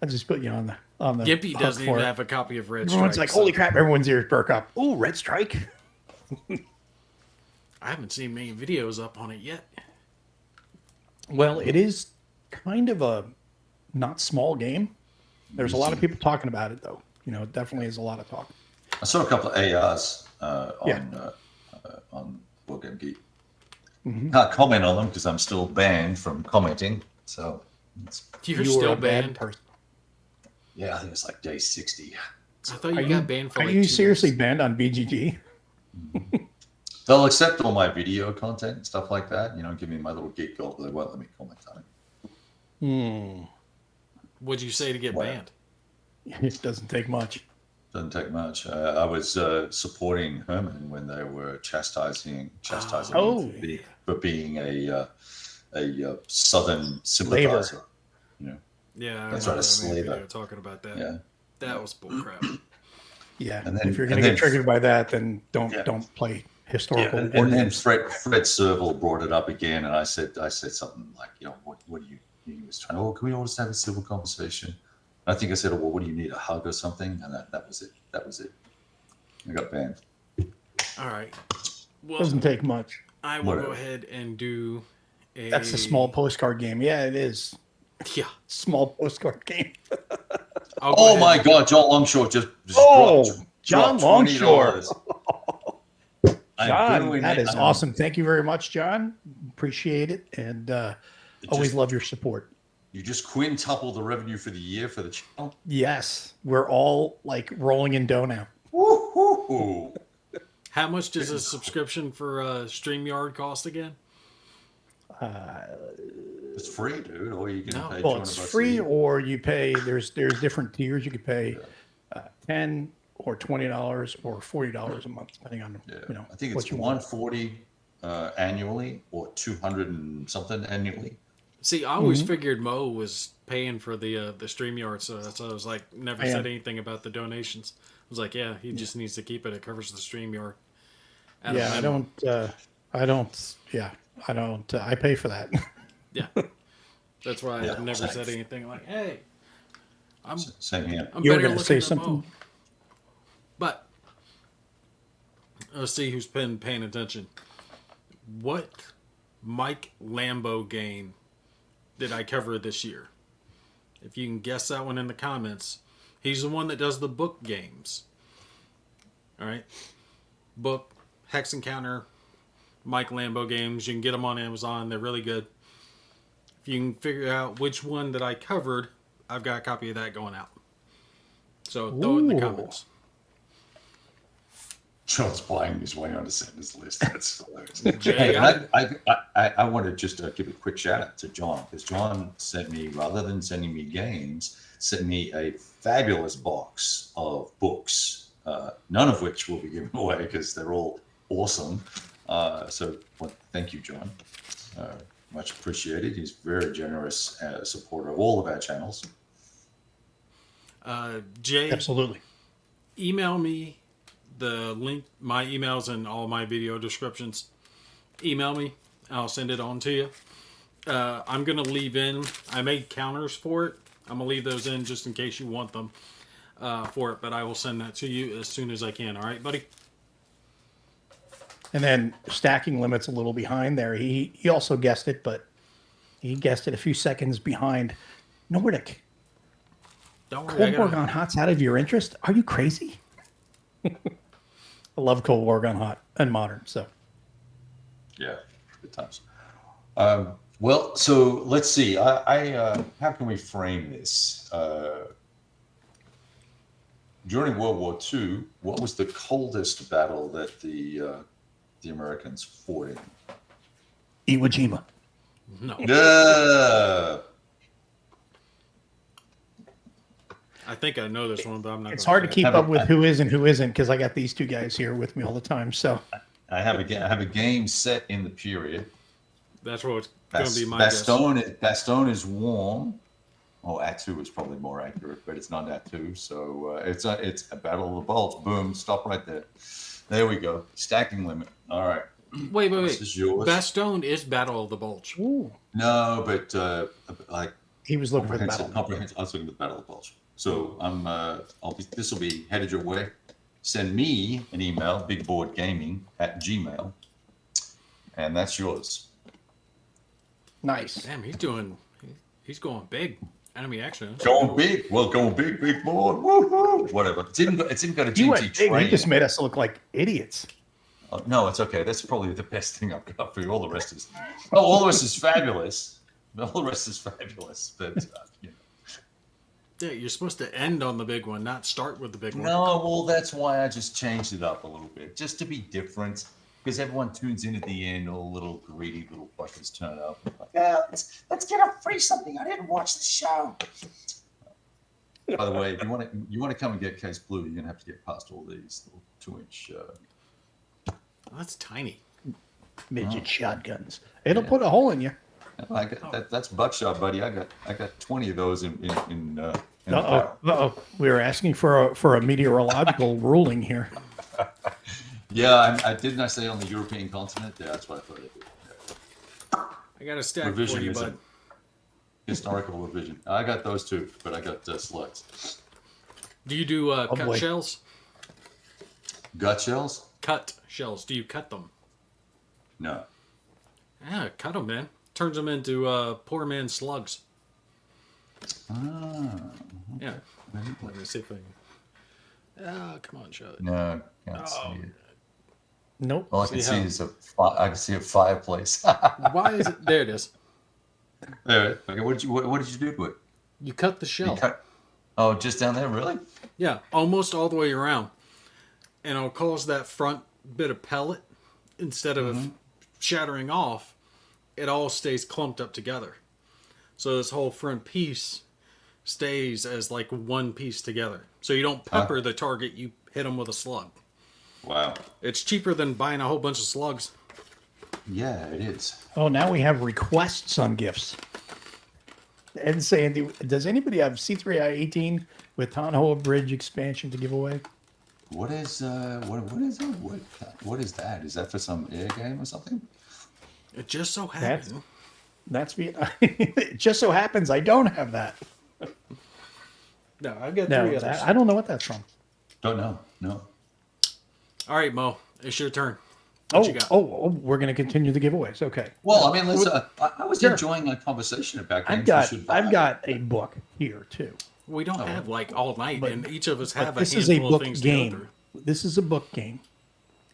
I just put you on the Gimpy hook doesn't for even it. have a copy of Red Everyone's Strike. like, holy crap! Everyone's ears perk up. Ooh, Red Strike. I haven't seen many videos up on it yet. Well, it is kind of a not small game. There's a lot of people talking about it, though. You know, it definitely is a lot of talk. I saw a couple of ARs on Board Game Geek. Can't comment on them because I'm still banned from commenting. So You're still banned. person. Yeah, I think it's like day 60. I thought you got banned for Are like you 2 seriously days. banned on BGG? They'll accept all my video content and stuff like that. You know, give me my little geek gold, but they won't let me comment on it. What'd you say to get banned? It doesn't take much. Doesn't take much. I was supporting Herman when they were chastising me for being a Southern sympathizer. You know, Yeah, that's I right, a remember slaver. video talking about that. Yeah. That was bullcrap. Yeah, And then- if you're going to and get then- triggered by that, then don't play historical. And war then games. Fred Serval brought it up again, and I said something like, you know, what do you? He was trying. Oh, can we all just have a civil conversation? And I think I said, oh, well, what do you need, a hug or something? And that was it. That was it. I got banned. All right. Well, Doesn't take much. I will Whatever. go ahead and do a... That's a small postcard game. Yeah, it is. Yeah. Small postcard game. I'll go Oh ahead my and- God, John Longshore just Oh, dropped John $20. Longshore. I'm John, doing that it. is awesome. Thank you very much, John. Appreciate it. And always love your support. You just quintuple the revenue for the year for the channel. Yes, we're all like rolling in dough now. Woo-hoo-hoo. How much does a subscription for StreamYard cost again? It's free, dude. Or you can No. pay Well, $200 it's a free, year. or you pay. There's different tiers. You could pay $10 or $20 or $40 a month, depending on I think what it's you want. $140 annually or 200 and something annually. See, I always figured Mo was paying for the StreamYard, so that's why I was like, never said anything about the donations. I was like, yeah, he just needs to keep it. It covers the StreamYard. Yeah, I don't. I pay for that. Yeah. That's why Yeah, I've never same. said anything like, hey, I'm Same here. I'm You were better gonna looking say than something? Mo. But let's see who's been paying attention. What Mike Lambo game did I cover this year? If you can guess that one in the comments. He's the one that does the book games. All right. Book, Hex Encounter, Mike Lambo games. You can get them on Amazon. They're really good. If you can figure out which one that I covered, I've got a copy of that going out. So throw it in the Ooh. comments. John's buying his way on the sentence list. That's hilarious. Jay, Hey, I want to just give a quick shout out to John, because John sent me, rather than sending me games, sent me a fabulous box of books, none of which will be given away because they're all awesome. Thank you, John. Much appreciated. He's a very generous supporter of all of our channels. Jay, Absolutely. email me the link, my emails and all my video descriptions. Email me. I'll send it on to you. I'm going to leave in, I made counters for it. I'm going to leave those in just in case you want them for it, but I will send that to you as soon as I can. All right, buddy? And then stacking limits a little behind there. He also guessed it, but he guessed it a few seconds behind. Nordic. Don't worry. Cold War Gone Hot's out of your interest? Are you crazy? I love Cold War Gone Hot and Modern. So Yeah, good times. Well, so let's see. How can we frame this? during World War II, what was the coldest battle that the Americans fought in? Iwo Jima. No. I think I know this one, but I'm not. It's hard to keep up with who is and who isn't because I got these two guys here with me all the time. So I have a game set in the period. That's what's going to be my guess. Bastogne is warm. Oh, Attu is probably more accurate, but it's not Attu. So it's a Battle of the Bulge. Boom, stop right there. There we go. Stacking limit. All right. Wait. This is yours. Bastogne is Battle of the Bulge. ooh, No, but like he was looking for the battle. comprehensive. I was looking at the Battle of the Bulge. So this will be headed your way. Send me an email, bigboardgaming@gmail, and that's yours. Nice. Damn, he's going big. Enemy action. Going big. Well, going big board. Woo-hoo. Whatever. It's even got a You GT went big. train. You just made us look like idiots. Oh, no, it's okay. That's probably the best thing I've got for you. All the rest is fabulous. All the rest is fabulous. But you know. Yeah, you're supposed to end on the big one, not start with the big one. No, well, that's why I just changed it up a little bit, just to be different. Because everyone tunes in at the end, all little greedy little fuckers turn up. Like, yeah, let's get a free something. I didn't watch the show. By the way, if you want to come and get Case Blue, you're gonna have to get past all these little 2-inch. Oh, that's tiny. Midget shotguns. It'll put a hole in you. I got that's buckshot, buddy. I got 20 of those in Uh-oh. We were asking for a meteorological ruling here. Yeah, I say on the European continent. Yeah, that's what I thought. I got a stack for you, bud. Historical revision. I got those too, but I got slugs. Do you do cut shells? Gut shells? Cut shells. Do you cut them? No. Yeah, cut them, man. Turns them into poor man's slugs. Ah. Yeah. Let me see if I can. Come on, show it. No, can't see it. Nope. All I can see is I can see a fireplace. Why is it? There it is. There. Okay. What did you do to it? You cut the shell. Oh, just down there, really? Yeah, almost all the way around, and it'll cause that front bit of pellet instead of shattering off. It all stays clumped up together. So this whole front piece stays as like one piece together. So you don't pepper the target, you hit them with a slug. Wow. It's cheaper than buying a whole bunch of slugs. Yeah, it is. Oh, now we have requests on gifts. Ed saying, does anybody have C3I-18 with Tonhoa Bridge expansion to give away? What is it? What is that? Is that for some air game or something? It just so happens. It just so happens I don't have that. No, I've got three others. I don't know what that's from. Don't know. No. All right, Mo, it's your turn. What you got? We're going to continue the giveaways. Okay. Well, I mean, let's. I was enjoying a conversation about games. I've got a book here too. We don't have like all night, and each of us have a this is handful a of book things game. to go through. This is a book game,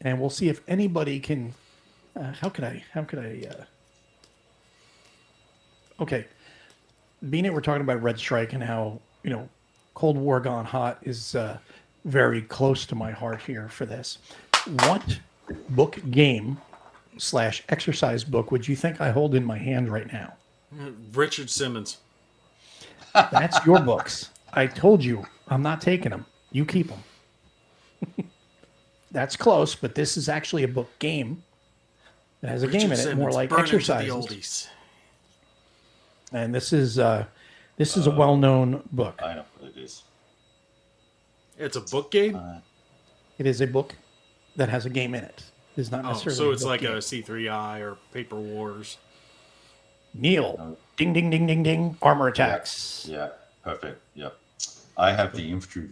and we'll see if anybody can. How could I? Okay, being it we're talking about Red Strike and how Cold War Gone Hot is very close to my heart here for this. What book game / exercise book would you think I hold in my hand right now? Richard Simmons. That's your books. I told you I'm not taking them. You keep them. That's close, but this is actually a book game. It has a Richard game in it, Simmons, more like burn into the exercises. oldies. And this is a well-known book. I know what it is. It's a book game? It is a book that has a game in it. It's not necessarily. So it's book like game. a C3I or Paper Wars. Neil, ding, ding, ding, ding, ding. Armor attacks. Yeah, perfect. Yep. I have the infantry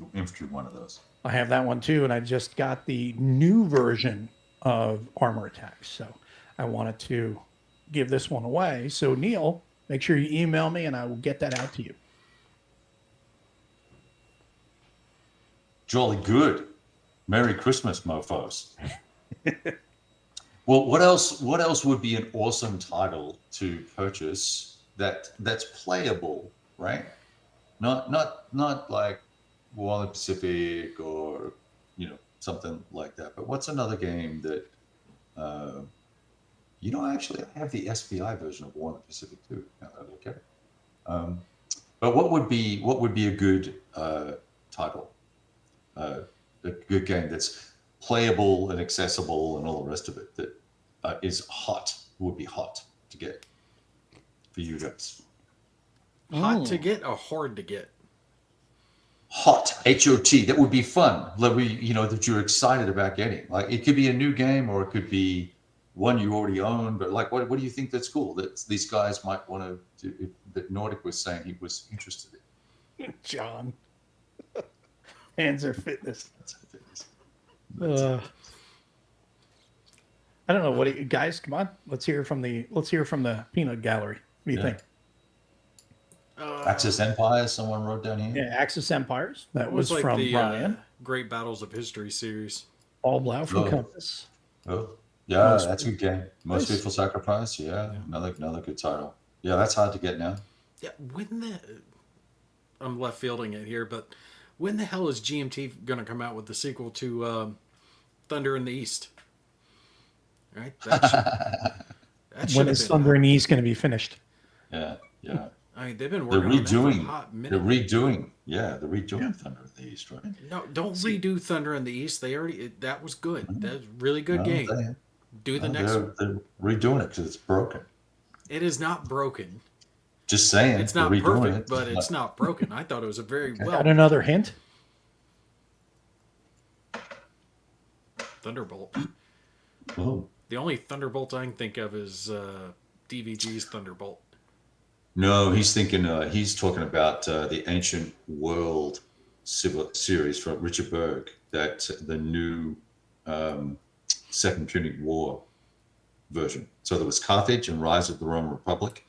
one of those. I have that one too, and I just got the new version of armor attacks. So I wanted to give this one away. So Neil, make sure you email me, and I will get that out to you. Jolly good. Merry Christmas, mofos. Well, what else would be an awesome title to purchase that's playable, right? Not like War in the Pacific or, something like that. But what's another game that, actually I have the SPI version of War in the Pacific too. Now that I look at it. But what would be a good title? A good game that's playable and accessible and all the rest of it that would be hot to get for you guys. Hot to get or hard to get? Hot, H-O-T. That would be fun. That you're excited about getting. Like it could be a new game or it could be one you already own. But like, what do you think that's cool that these guys might want to do? That Nordic was saying he was interested in. John, Panzer Fitness. I don't know what guys. Come on, let's hear from the peanut gallery. What do you think? Axis Empires, someone wrote down here. Yeah, Axis Empires. That was like from the Brian. Great Battles of History series. All Blau from Compass. Oh, yeah, that's a good game. Most Faithful Sacrifice. Yeah, another good title. Yeah, that's hard to get now. Yeah, I'm left fielding it here, but when the hell is GMT going to come out with the sequel to Thunder in the East? Right. When is Thunder in the East going to be finished? Yeah. I mean, they've been working on that for a hot minute. They're redoing Thunder in the East, right? No, don't redo Thunder in the East. That was good. That was a really good game. Do the next one. They're redoing it because it's broken. It is not broken. Just saying. It's not perfect, but it's not broken. I thought it was a very well. Got another hint? Thunderbolt. Oh. The only Thunderbolt I can think of is DVG's Thunderbolt. No, he's talking about the Ancient World series from Richard Berg, that the new Second Punic War version. So there was Carthage and Rise of the Roman Republic,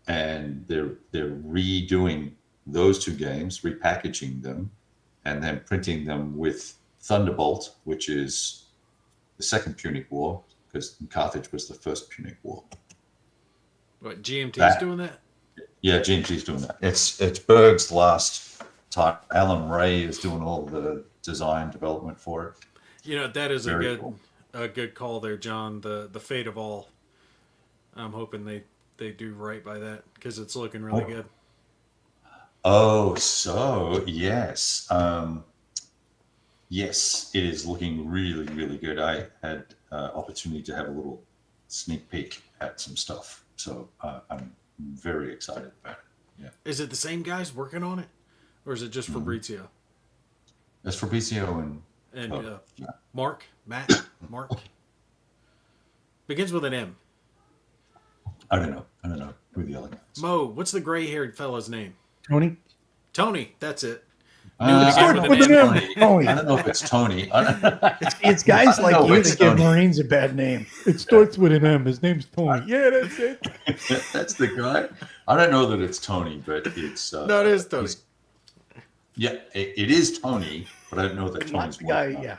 and they're redoing those two games, repackaging them, and then printing them with Thunderbolt, which is the Second Punic War, because Carthage was the first Punic War. What, GMT's doing that? Yeah, GMT's doing that. It's Berg's last time. Alan Ray is doing all the design development for it. That is Very a good call there, John. The fate of all. I'm hoping they do right by that because it's looking really good. Oh, so yes. Yes, it is looking really, really good. I had opportunity to have a little sneak peek at some stuff. So I'm very excited about it. Yeah. Is it the same guys working on it? Or is it just Fabrizio? That's Fabrizio and Mark? Begins with an M. I don't know who the other guy is. Mo, what's the gray-haired fella's name? Tony, that's it. Start with an M. Tony. I don't know if it's Tony. It's guys like you that give Marines a bad name. It starts with an M. His name's Tony. Yeah, that's it. That's the guy. I don't know that it's Tony, but it's... no, it is Tony. Yeah, it is Tony, but I don't know that Tony's the guy,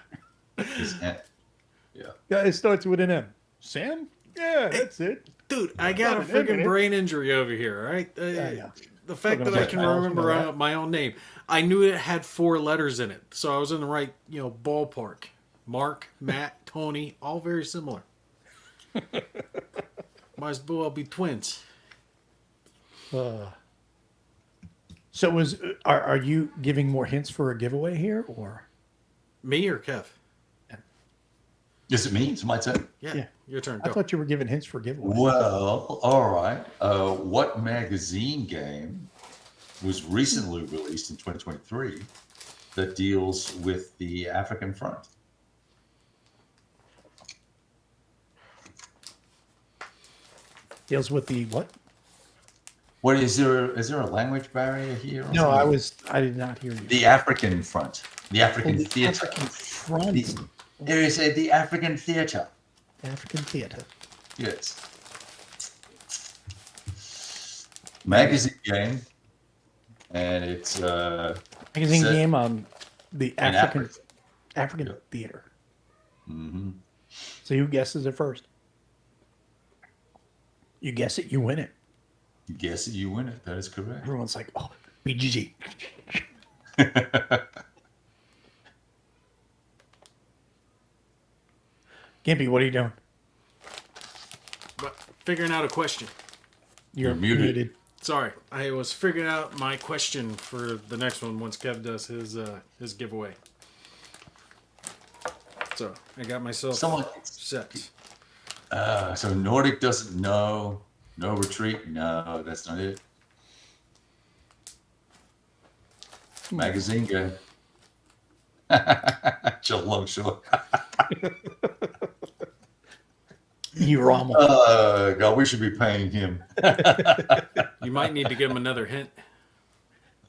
Yeah, it starts with an M. Sam? Yeah, that's it. Dude, I got a freaking brain injury over here, all right? The fact that I can remember my own name. I knew it had 4 letters in it, so I was in the right, ballpark. Mark, Matt, Tony, all very similar. Might as well be twins. So are you giving more hints for a giveaway here, or me or Kev? Is it me? It's my turn. Yeah. Your turn. I thought you were giving hints for giveaway. Well, all right. What magazine game was recently released in 2023 that deals with the African front? Deals with the what? What is there a language barrier here? No, I did not hear you. The African front. The African theater. African front. There is the African theater. African theater. Yes. Magazine game. And it's magazine game on the African theater. Mm-hmm. So who guesses it first? You guess it, you win it. You guess it, you win it. That is correct. Everyone's like, oh, BGG. Gimpy, what are you doing? But figuring out a question. You're muted. muted. Sorry, I was figuring out my question for the next one once Kev does his giveaway. So I got myself set. So Nordic doesn't know. No retreat. No, that's not it. Magazine guy. Chill Longshore. You Rommel. God, we should be paying him. You might need to give him another hint.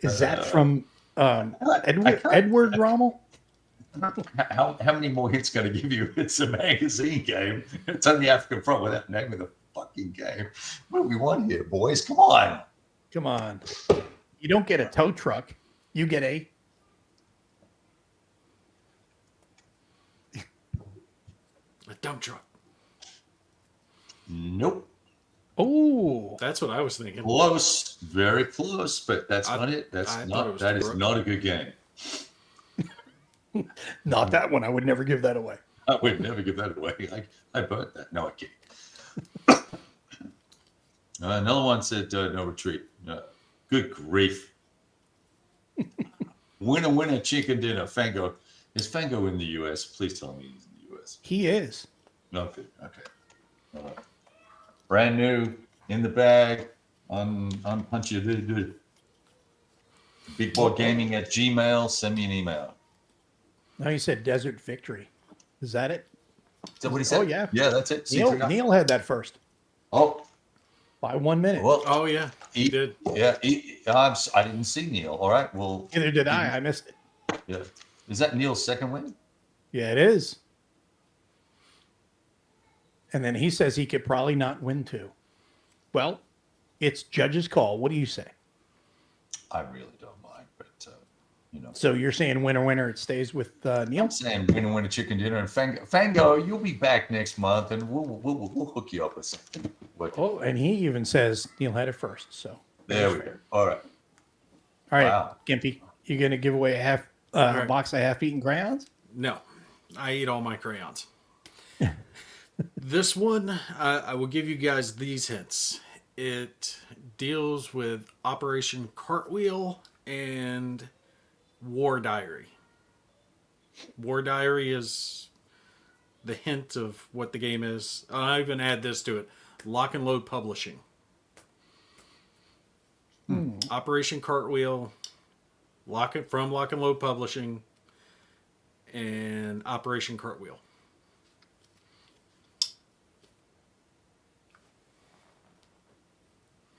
Is that from Edward Rommel? How many more hits can I give you? It's a magazine game. It's on the African front without naming the fucking game. What do we want here, boys? Come on. Come on. You don't get a tow truck. You get a... dump truck. Nope. Oh. That's what I was thinking. Close. Very close, but that's not it. That is not a good game. Not that one. I would never give that away. I would never give that away. I burnt that. No, I can't. Another one said no retreat. Good grief. Winner, chicken dinner. Fango. Is Fango in the U.S.? Please tell me he's in the U.S. He is. No, good. Okay. Brand new, in the bag, unpunchy. BigBoardGaming@gmail. Send me an email. No, you said Desert Victory. Is that it? Is that what he said? Oh, yeah. Yeah, that's it. Neil had that first. Oh. By 1 minute. Well, Oh, yeah. He did. Yeah. I didn't see Neil. All right. Well. Neither did I. I missed it. Yeah. Is that Neil's second win? Yeah, it is. And then he says he could probably not win two. Well, it's judge's call. What do you say? I really don't mind, but So you're saying winner, it stays with Neil? I'm saying winner, chicken dinner, and Fango, you'll be back next month, and we'll hook you up with something. Oh, and he even says Neil had it first. So there we go. All right. All right, Wow. Gimpy, you gonna give away a right. box of half-eaten crayons? No, I eat all my crayons. This one, I will give you guys these hints. It deals with Operation Cartwheel and War Diary. War Diary is the hint of what the game is. I even add this to it. Lock and Load Publishing. Operation Cartwheel, Lock and Load Publishing, and Operation Cartwheel.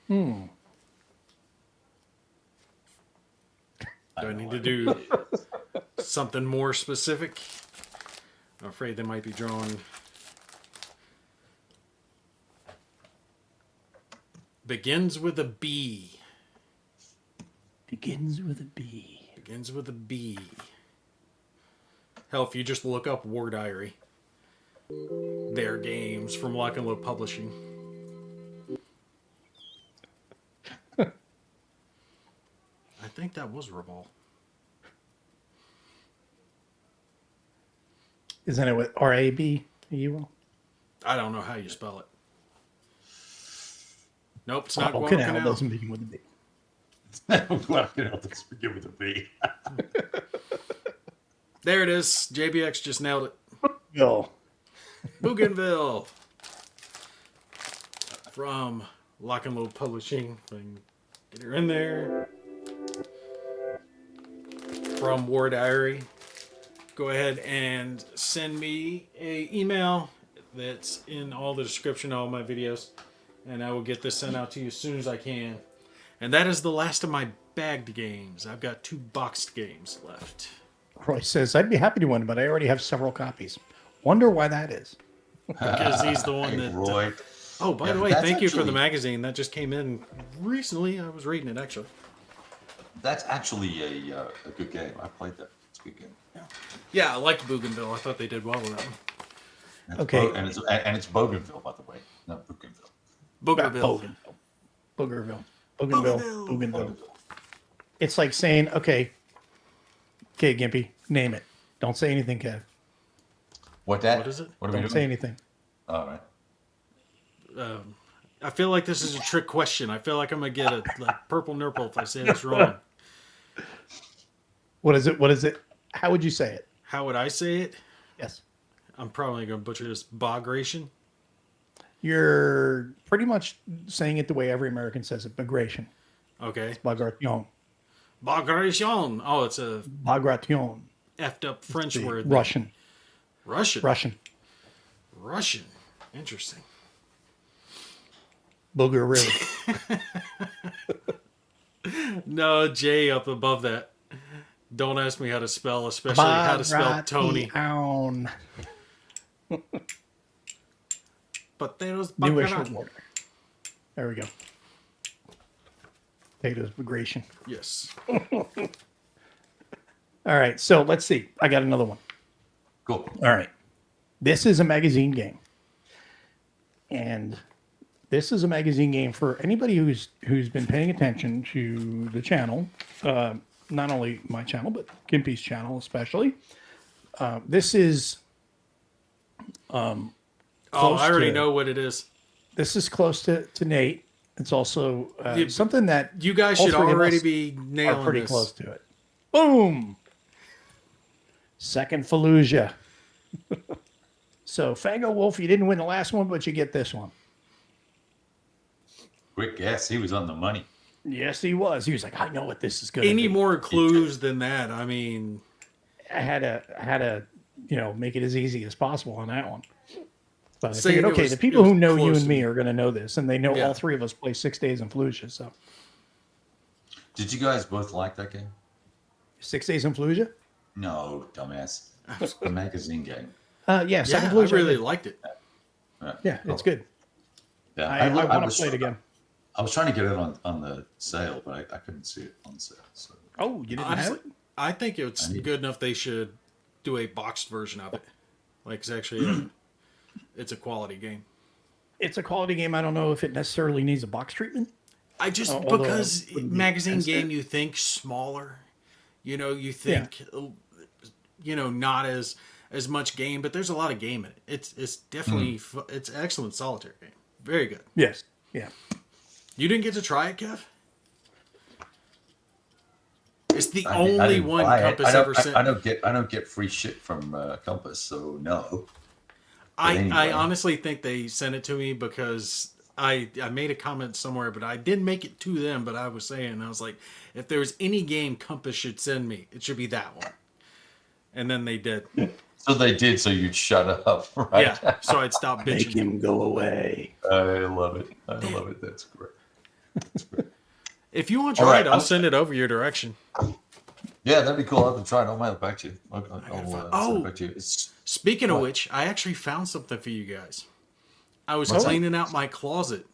Do I need to do something more specific? I'm afraid they might be drawn. Begins with a B. Begins with a B. Begins with a B. Hell, if you just look up War Diary, their games from Lock and Load Publishing. I think that was Revolt. Isn't it with R-A-B? You I don't know how you spell it. Nope, it's not Guadalcanal Guadalcanal. doesn't begin with a B. Guadalcanal doesn't begin with a B. There it is. JBX just nailed it. No. Bougainville. From Lock and Load Publishing. If I can get her in there. From War Diary. Go ahead and send me an email that's in all the description of all my videos, and I will get this sent out to you as soon as I can. And that is the last of my bagged games. I've got 2 boxed games left. Roy says, I'd be happy to win, but I already have several copies. Wonder why that is. Because he's the one that... Roy. Oh, by the way, thank you for the magazine. That just came in recently. I was reading it, actually. That's actually a good game. I played that. It's a good game. Yeah, I liked Bougainville. I thought they did well with that one. Okay. And it's Bougainville, by the way, not Bougainville. Bougainville. Boogerville. Bougainville. Bougainville. It's like saying, okay, Okay, Gimpy, name it. Don't say anything, Kev. What is it? What are we Don't doing? say anything. All right. I feel like this is a trick question. I feel like I'm gonna get a purple nurple if I say this wrong. What is it? What is it? How would you say it? How would I say it? Yes. I'm probably gonna butcher this. Bogration. You're pretty much saying it the way every American says it. Bagration. Okay. Bagration. Bagration. Oh, it's a Bagration. effed up French The word. Russian. Russian. Interesting. Booger really. No J up above that. Don't ask me how to spell, especially how to spell Tony. Bagration. Potatoes. Newish Baccarat. order. There we go. Potatoes bagration. Yes. All right, so let's see. I got another one. Cool. All right. This is a magazine game. And this is a magazine game for anybody who's been paying attention to the channel. Not only my channel, but Gimpy's channel especially. This is Oh, I already know what it is. This is close to Nate. It's also something that You guys all should three of already us be are nailing pretty this. close to it. Boom! Second Fallujah. So, Fango Wolf, you didn't win the last one, but you get this one. Quick guess. He was on the money. Yes, he was. He was like, I know what this is going to be. Any more clues than that? I mean, I had to, make it as easy as possible on that one. But I Saying figured, it okay, was- the it people was who know you close and to me me. are going to know this, and they know Yeah. all three of us play 6 Days in Fallujah. So, Did you guys both like that game? 6 Days in Fallujah? No, dumbass. It's a magazine game. Yeah, Second yeah, I Fallujah. really liked it. Yeah, it's good. Yeah, I want to was play it again. I was trying to get it on the sale, but I couldn't see it on sale. So Oh, you didn't Honestly, have it? I think it's good enough they should do a boxed version of it. Like it's actually it's a quality game. It's a quality game. I don't know if it necessarily needs a box treatment. I just Although because it wouldn't be magazine against game it. you think smaller, you think not as much game, but there's a lot of game in it. It's definitely it's an excellent solitaire game. Very good. Yes. Yeah. You didn't get to try it, Kev? It's the I only didn't one buy it. Compass ever sent. I don't get free shit from Compass, so no. I anyway. honestly think they sent it to me because I made a comment somewhere, but I didn't make it to them. But I was like, if there's any game Compass should send me, it should be that one. And then they did. So they did. So you'd shut up, right? Yeah. So I'd stop Make bitching. him go away. I love it. I love it. That's great. If you want to All try right, it, I'll send it over your direction. Yeah, that'd be cool. I'll have to try it. I'll mail it back to you. I'll send it back to you. Speaking of What? which, I actually found something for you guys. I was What's that? cleaning out my closet,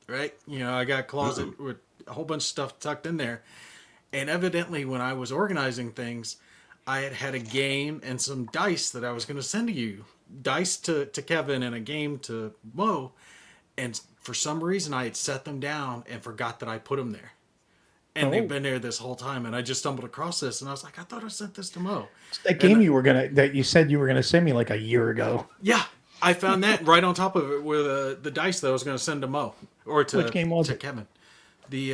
right? I got a closet with a whole bunch of stuff tucked in there. And evidently, when I was organizing things, I had a game and some dice that I was going to send to you. Dice to Kevin and a game to Mo. And for some reason, I had set them down and forgot that I put them there. And they've been there this whole time. And I just stumbled across this. And I was like, I thought I sent this to Mo. That game that you said you were going to send me like a year ago. Yeah. I found that right on top of it with the dice that I was going to send to Mo. Or to, Which game was to it? Kevin. The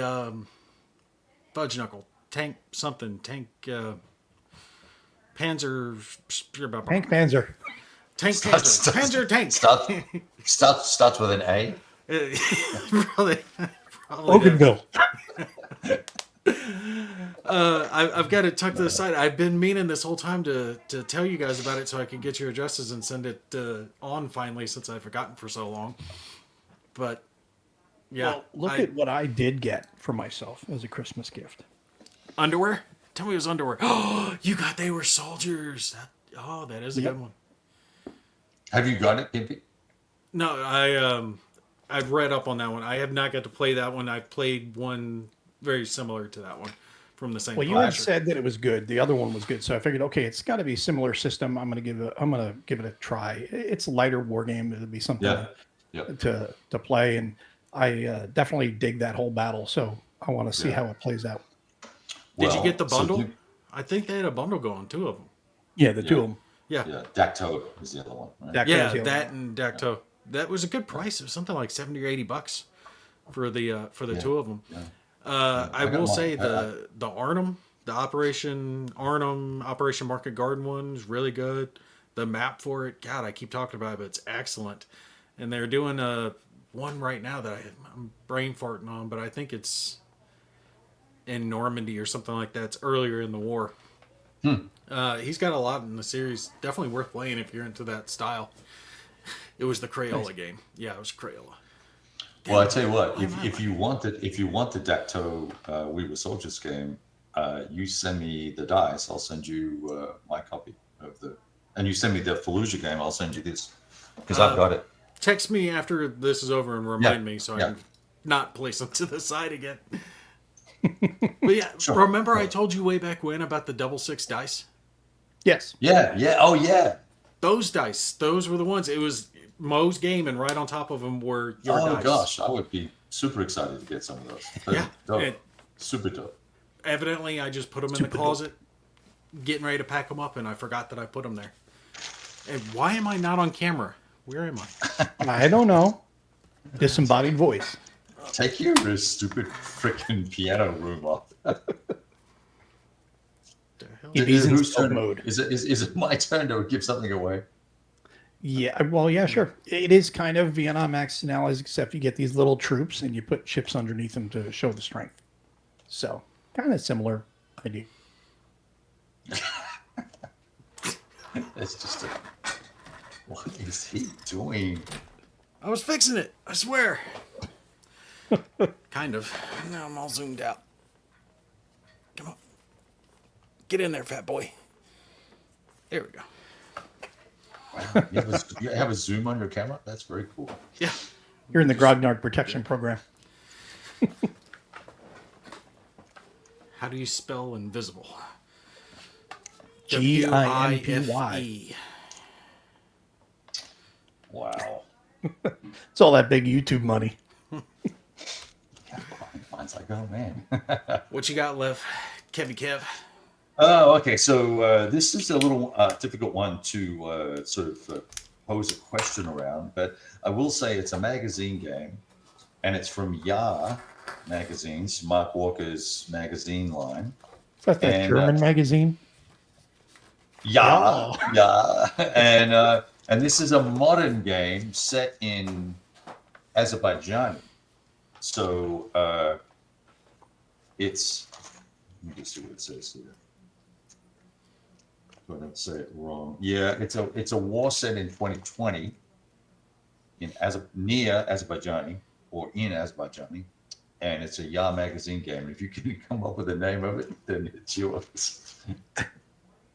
Fudge Knuckle. Tank. Panzer. Hank Panzer. Tank Panzer. Panzer Tank. Starts with an A. probably Loganville. I've got it tucked to the side. I've been meaning this whole time to tell you guys about it so I can get your addresses and send it on finally since I've forgotten for so long. But yeah, Well, look at what I did get for myself as a Christmas gift. underwear. Tell me it was underwear. Oh, they were soldiers. That is a good one. Have you got it, Gimpy? No, I've read up on that one. I have not got to play that one. I've played one very similar to that one from the same. Well, you had publisher. said that it was good. The other one was good, so I figured, okay, it's got to be a similar system. I'm gonna give it a try. It's a lighter war game. It'll be something Yeah. to play, and I definitely dig that whole battle. So I want to see how it plays out. Did you get the bundle? I think they had a bundle going, two of them. Yeah, the two of them. Yeah. Yeah, Dacto is the other one. Right? Dacto's Yeah, the other that one. and Dacto. That was a good price. It was something like $70 or $80 for the Yeah. two of them. Yeah. I got will mine. say the Arnhem, the Operation Market Garden one is really good. The map for it, God, I keep talking about it, but it's excellent. And they're doing a one right now that I'm brain farting on, but I think it's in Normandy or something like that. It's earlier in the war. He's got a lot in the series. Definitely worth playing if you're into that style. It was the Crayola game. Yeah, it was Crayola. Well, I tell you what, if you want the Dacto We Were Soldiers game, you send me the dice. I'll send you my copy of the, and you send me the Fallujah game. I'll send you this because I've got it. Text me after this is over and remind Yeah, me so I yeah. can not place them to the side again. But yeah, Sure. remember I told you way back when about the double six dice? Yes. Yeah, yeah, oh yeah. Those dice, those were the ones. It was Moe's game, and right on top of them were your Oh dice. gosh, I would be super excited to get some of those. Yeah, Dope. and Super dope. evidently I just put them in the closet, getting ready to pack them up, and I forgot that I put them there. And why am I not on camera? Where am I? I don't know. Disembodied voice. Take your stupid freaking piano room off. The hell? He's in Whose stealth turn? mode. Is it my turn to give something away? Yeah, well, yeah, sure. It is kind of Vietnam Max analysis, except you get these little troops and you put chips underneath them to show the strength. So, kind of similar idea. It's just a. What is he doing? I was fixing it. I swear. Kind of. Now I'm all zoomed out. Come on. Get in there, fat boy. There we go. Wow, you have a zoom on your camera? That's very cool. Yeah. You're in the Grognard protection program. How do you spell invisible? Gimpy. Wow. It's all that big YouTube money. Mine's like, oh man. What you got left, Kevy Kev? Oh, okay. So this is a little difficult one to sort of pose a question around, but I will say it's a magazine game, and it's from Ya Magazines, Mark Walker's magazine line. Is that the And, German magazine? Yeah, yeah, and this is a modern game set in Azerbaijan. So it's. Let me just see what it says here. So I don't say it wrong. Yeah, it's a war set in 2020 in near Azerbaijani or in Azerbaijani, and it's a Ya magazine game. And if you can come up with the name of it, then it's yours.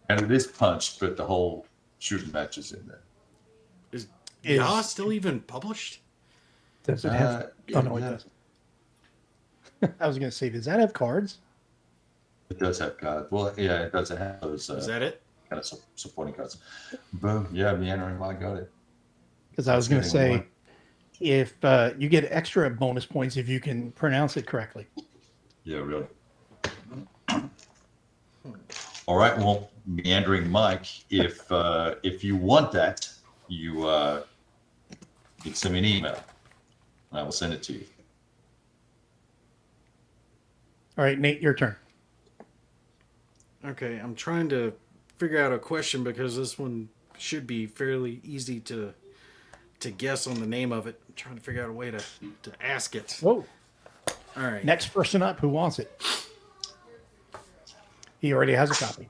And it is punched, but the whole shooting match is in there. Is Ya still even published? Does it have? Oh no, it yeah. doesn't. I was going to say, does that have cards? It does have cards. Well, yeah, it does have those Is that it? kind of supporting cards. Boom. Yeah, Meandering Mind got it. Because I was going to That's getting say, if you get extra bonus points if you can pronounce it correctly. Yeah, really. All right. Well, Meandering Mike, if you want that, you can send me an email, and I will send it to you. All right, Nate, your turn. Okay, I'm trying to figure out a question because this one should be fairly easy to guess on the name of it. I'm trying to figure out a way to ask it. Whoa. All right. Next person up, who wants it? He already has a copy.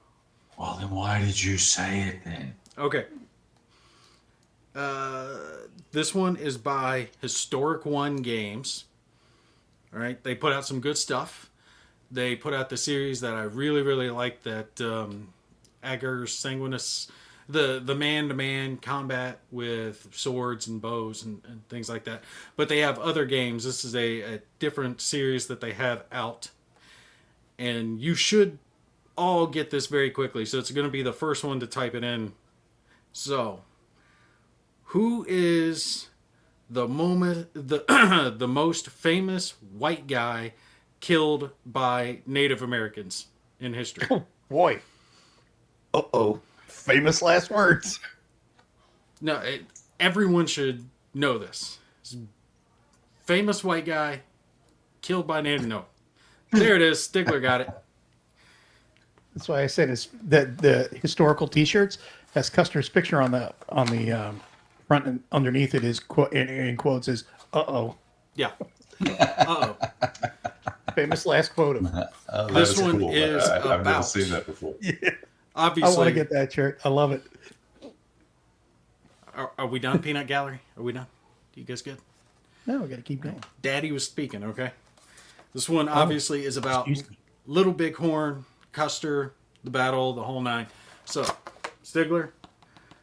Well, then why did you say it then? Okay. This one is by Historic One Games. All right, they put out some good stuff. They put out the series that I really, really like, that Agar Sanguinus, the man-to-man combat with swords and bows and things like that. But they have other games. This is a different series that they have out. And you should all get this very quickly. So it's going to be the first one to type it in. So, who is the most famous white guy killed by Native Americans in history? Boy. Uh-oh. Famous last words. No, everyone should know this. Famous white guy killed by native. No, there it is. Stigler got it. That's why I said it's that the historical T-shirts has Custer's picture on the front, and underneath it is in quotes is "uh-oh." Yeah. Uh-oh. Famous last quote of This one is I've never about- seen that before. I Obviously, want to get that shirt. I love it. Are we done, Peanut Gallery? Are we done? You guys good? No, we got to keep going. Daddy was speaking, okay? This one obviously is about excuse me. Little Bighorn, Custer, the battle, the whole nine. So, Stigler,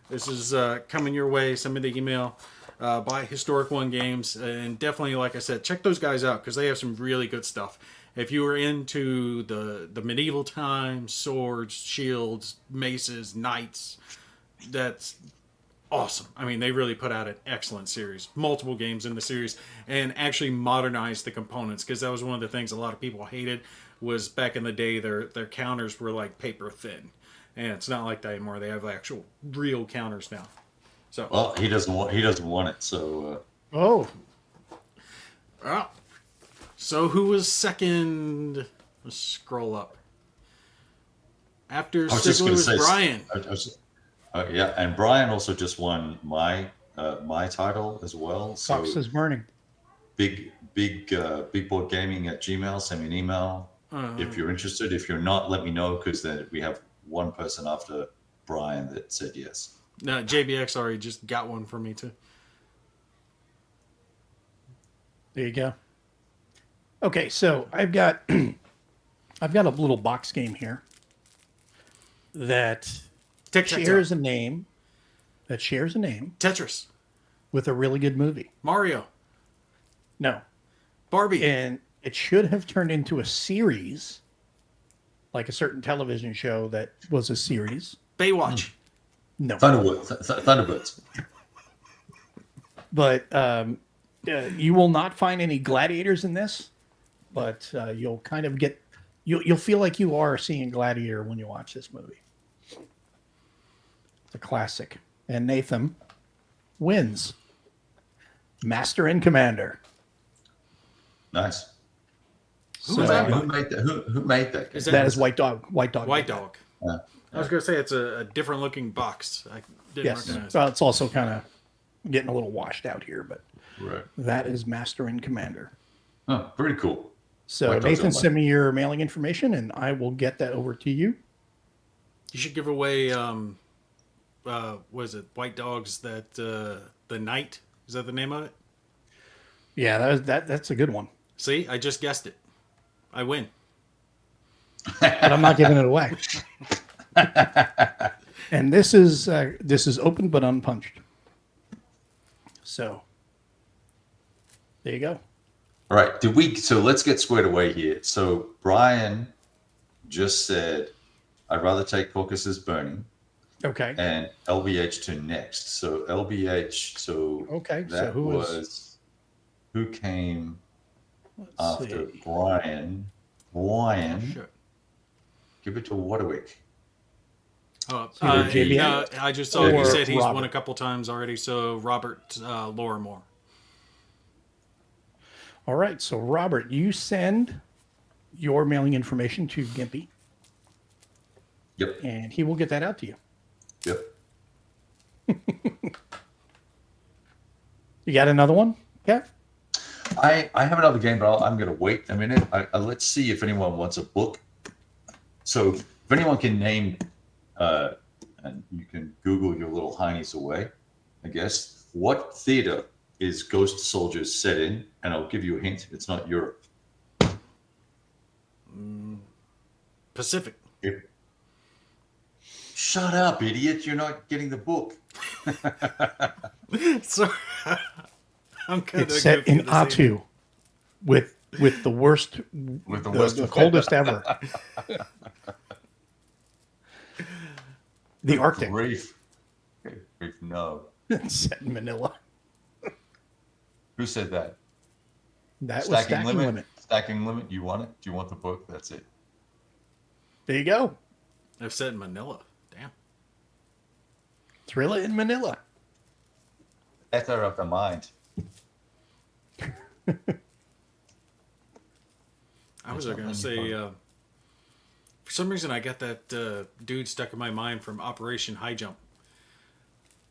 this is coming your way. Send me the email. Buy Historic One Games. And definitely, like I said, check those guys out because they have some really good stuff. If you are into the medieval times, swords, shields, maces, knights, that's awesome. I mean, they really put out an excellent series. Multiple games in the series and actually modernized the components because that was one of the things a lot of people hated was back in the day their counters were like paper thin. And it's not like that anymore. They have actual real counters now. So Well, he doesn't want it. So Oh, so who was second? Let's scroll up. After I was just Stigler going to was say, Brian. yeah, and Brian also just won my title as well. So Fox is burning. big board gaming at Gmail. Send me an email if you're interested. If you're not, let me know because then we have one person after Brian that said yes. No, JBX already just got one for me too. There you go. Okay, so I've got a little box game here that shares a name Tetris, with a really good movie. Mario, No, Barbie. and it should have turned into a series, like a certain television show that was a series. Baywatch. No, Thunderbirds. but you will not find any gladiators in this. But you'll kind of get you'll feel like you are seeing Gladiator when you watch this movie. It's a classic, and Nathan wins. Master and Commander. Nice. Who was that Who by? made that? Who made that? Is That is White Dog. White Dog. White Dog. Yeah. I was going to say it's a different looking box. I didn't Yes. recognize Well, it's also kind of getting a little washed out here, but Right. that is Master and Commander. Oh, very cool. So White Dog's Nathan, on send me your mailing information, and I will get that over to you. You should give away, what is it, White Dogs that, the Night? Is that the name of it? Yeah, that's a good one. See, I just guessed it. I win. But I'm not giving it away. And this is open but unpunched. So there you go. All right. So let's get squared away here. So Brian just said, I'd rather take Caucasus Burning Okay. and LBH to next. So LBH, Okay, so that who who came Let's after see. Brian? Brian, Sure. give it to Warwick. Oh, either JBL no, I just saw he or said he's won Robert. a couple times already. So Robert Lorimore. All right. So Robert, you send your mailing information to Gimpy, Yep. and he will get that out to you. Yep. You got another one? Okay. I have another game, but I'm going to wait a minute. Let's see if anyone wants a book. So if anyone can name, and you can Google your little heinies away, I guess, what theater is Ghost Soldiers set in? And I'll give you a hint. It's not Europe. Pacific. Shut up, idiot. You're not getting the book. Sorry. I'm kind It's set in Atu with the worst, With the coldest ever. The Arctic. Grief. No. Set in Manila. Who said that? That was Stacking Limit. Stacking Limit. You want it? Do you want the book? That's it. There you go. I've said Manila. Damn. Thriller in Manila. Ether of the mind. I was going to say, for some reason, I got that dude stuck in my mind from Operation High Jump.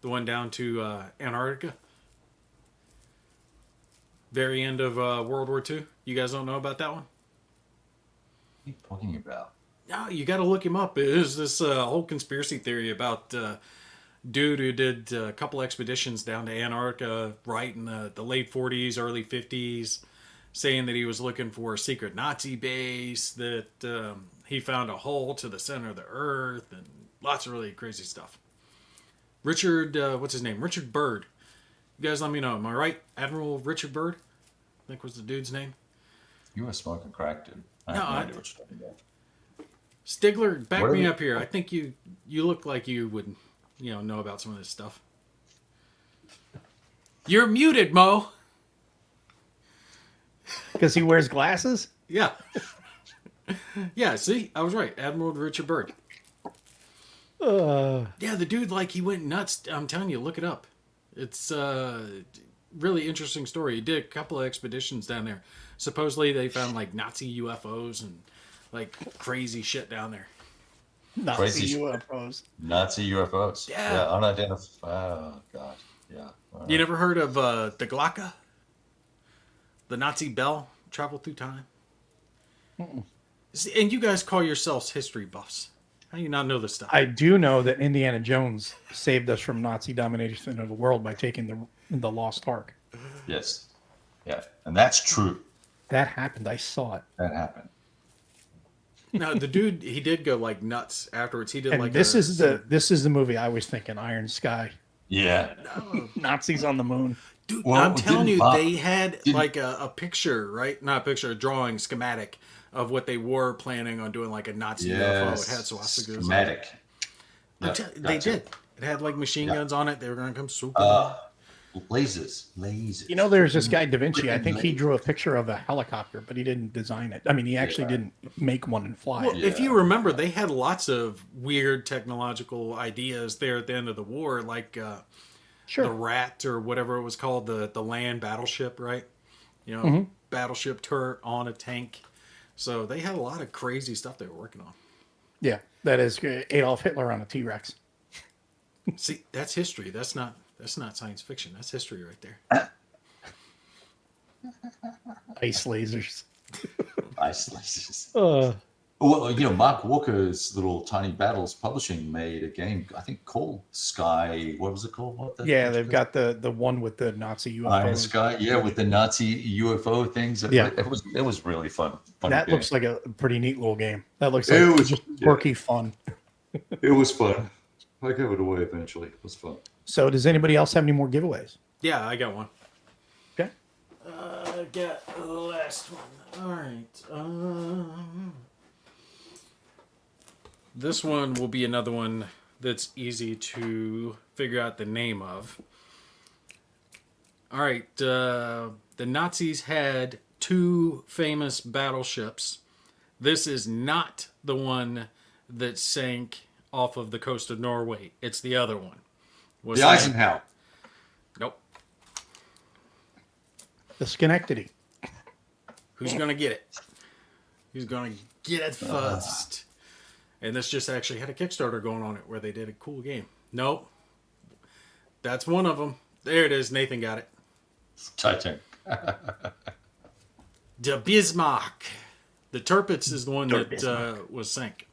The one down to Antarctica. Very end of World War II. You guys don't know about that one? What are you talking about? No, you got to look him up. It is this whole conspiracy theory about dude who did a couple expeditions down to Antarctica right in the late 40s, early 50s, saying that he was looking for a secret Nazi base, that he found a hole to the center of the earth, and lots of really crazy stuff. Richard, what's his name? Richard Byrd. You guys let me know. Am I right? Admiral Richard Byrd, I think was the dude's name. You were smoking crack, dude. I No, have no I- idea what you're talking about. Stigler, back What are me the- up here. I think you look like you would, know about some of this stuff. You're muted, Mo. Because he wears glasses? Yeah. Yeah, see? I was right. Admiral Richard Byrd. Yeah, the dude, he went nuts. I'm telling you, look it up. It's a really interesting story. He did a couple of expeditions down there. Supposedly they found, Nazi UFOs and, crazy shit down there. Nazi Crazy UFOs. Nazi UFOs. Yeah. Unidentified. Oh, God. Yeah. All You right. never heard of the Glocke? The Nazi bell traveled through time? See, and you guys call yourselves history buffs. How do you not know this stuff? I do know that Indiana Jones saved us from Nazi domination of the world by taking the Lost Ark. Yes. Yeah. And that's true. That happened. I saw it. That happened. No, the dude, he did go nuts afterwards. He did And this is the movie I was thinking, Iron Sky. Yeah. Nazis on the moon. Dude, Well, I'm telling didn't you, Bob- they had didn't- a picture, right? Not a picture, a drawing, schematic of what they were planning on doing, a Nazi UFO. It had swastikas. on it. Schematic. I'm Yeah, tell- They gotcha. did. It had machine Yeah. guns on it. They were going to come swooping. Lasers. You know, there's this guy Da Vinci. I think he drew a picture of a helicopter, but he didn't design it. I mean, he actually didn't make one and fly Well, it. if you remember, they had lots of weird technological ideas there at the end of the war, the Sure. Rat or whatever it was called, the land battleship, right? Battleship turret on a tank. So they had a lot of crazy stuff they were working on. Yeah, that is Adolf Hitler on a T-Rex. See, that's history. That's not science fiction. That's history right there. Ice lasers. Ice lasers. Uh, Well, Mark Walker's little Tiny Battles Publishing made a game, I think, called Sky. What was it called? yeah, they've got the one with the Nazi Iron UFOs. Sky. Yeah, with the Nazi UFO things. Yeah. It was really fun. That looks like a pretty neat little game. That looks like It was- just quirky fun. It was fun. I gave it away eventually. It was fun. So, does anybody else have any more giveaways? Yeah, I got one. Okay. I got the last one. All right. This one will be another one that's easy to figure out the name of. All right. The Nazis had two famous battleships. This is not the one that sank off of the coast of Norway. It's the other one. What's The name? Eisenhower. Nope. The Schenectady. Who's gonna get it? Who's gonna get it first? And this just actually had a Kickstarter going on it where they did a cool game. Nope. That's one of them. There it is. Nathan got it. Titan. The Bismarck. The Tirpitz is the one Der that Bismarck. was sank.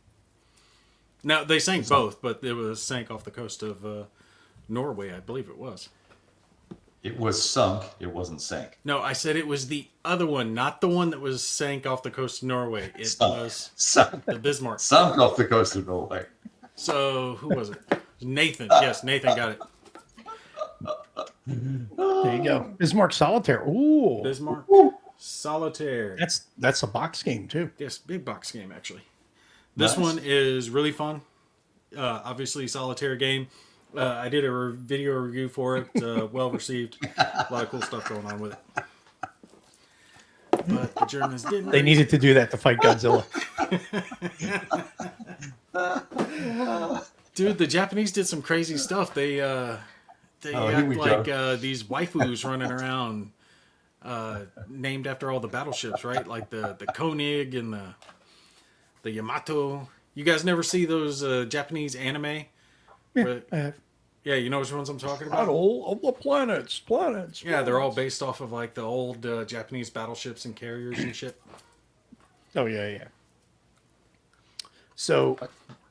Now, they sank both, but it was sank off the coast of Norway, I believe it was. It was sunk. It wasn't sank. No, I said it was the other one, not the one that was sank off the coast of Norway. It Sunk. was Sunk. the Bismarck. Sunk off the coast of Norway. So, who was it? Nathan. Yes, Nathan got it. There you go. Bismarck Solitaire. Ooh, Bismarck Solitaire. that's a box game too. Yes, big box game, actually. This Nice. one is really fun. Obviously, solitaire game. I did a video review for it. Well received. A lot of cool stuff going on with it. But the Germans didn't. They needed to do that to fight Godzilla. Dude, the Japanese did some crazy stuff. They here we got go. like these waifus running around, named after all the battleships, right? Like the Koenig and the Yamato. You guys never see those Japanese anime? Yeah, I have. Yeah, you know which ones I'm talking about? Battle of the planets. Yeah, they're all based off of like the old Japanese battleships and carriers and shit. Oh, yeah. So,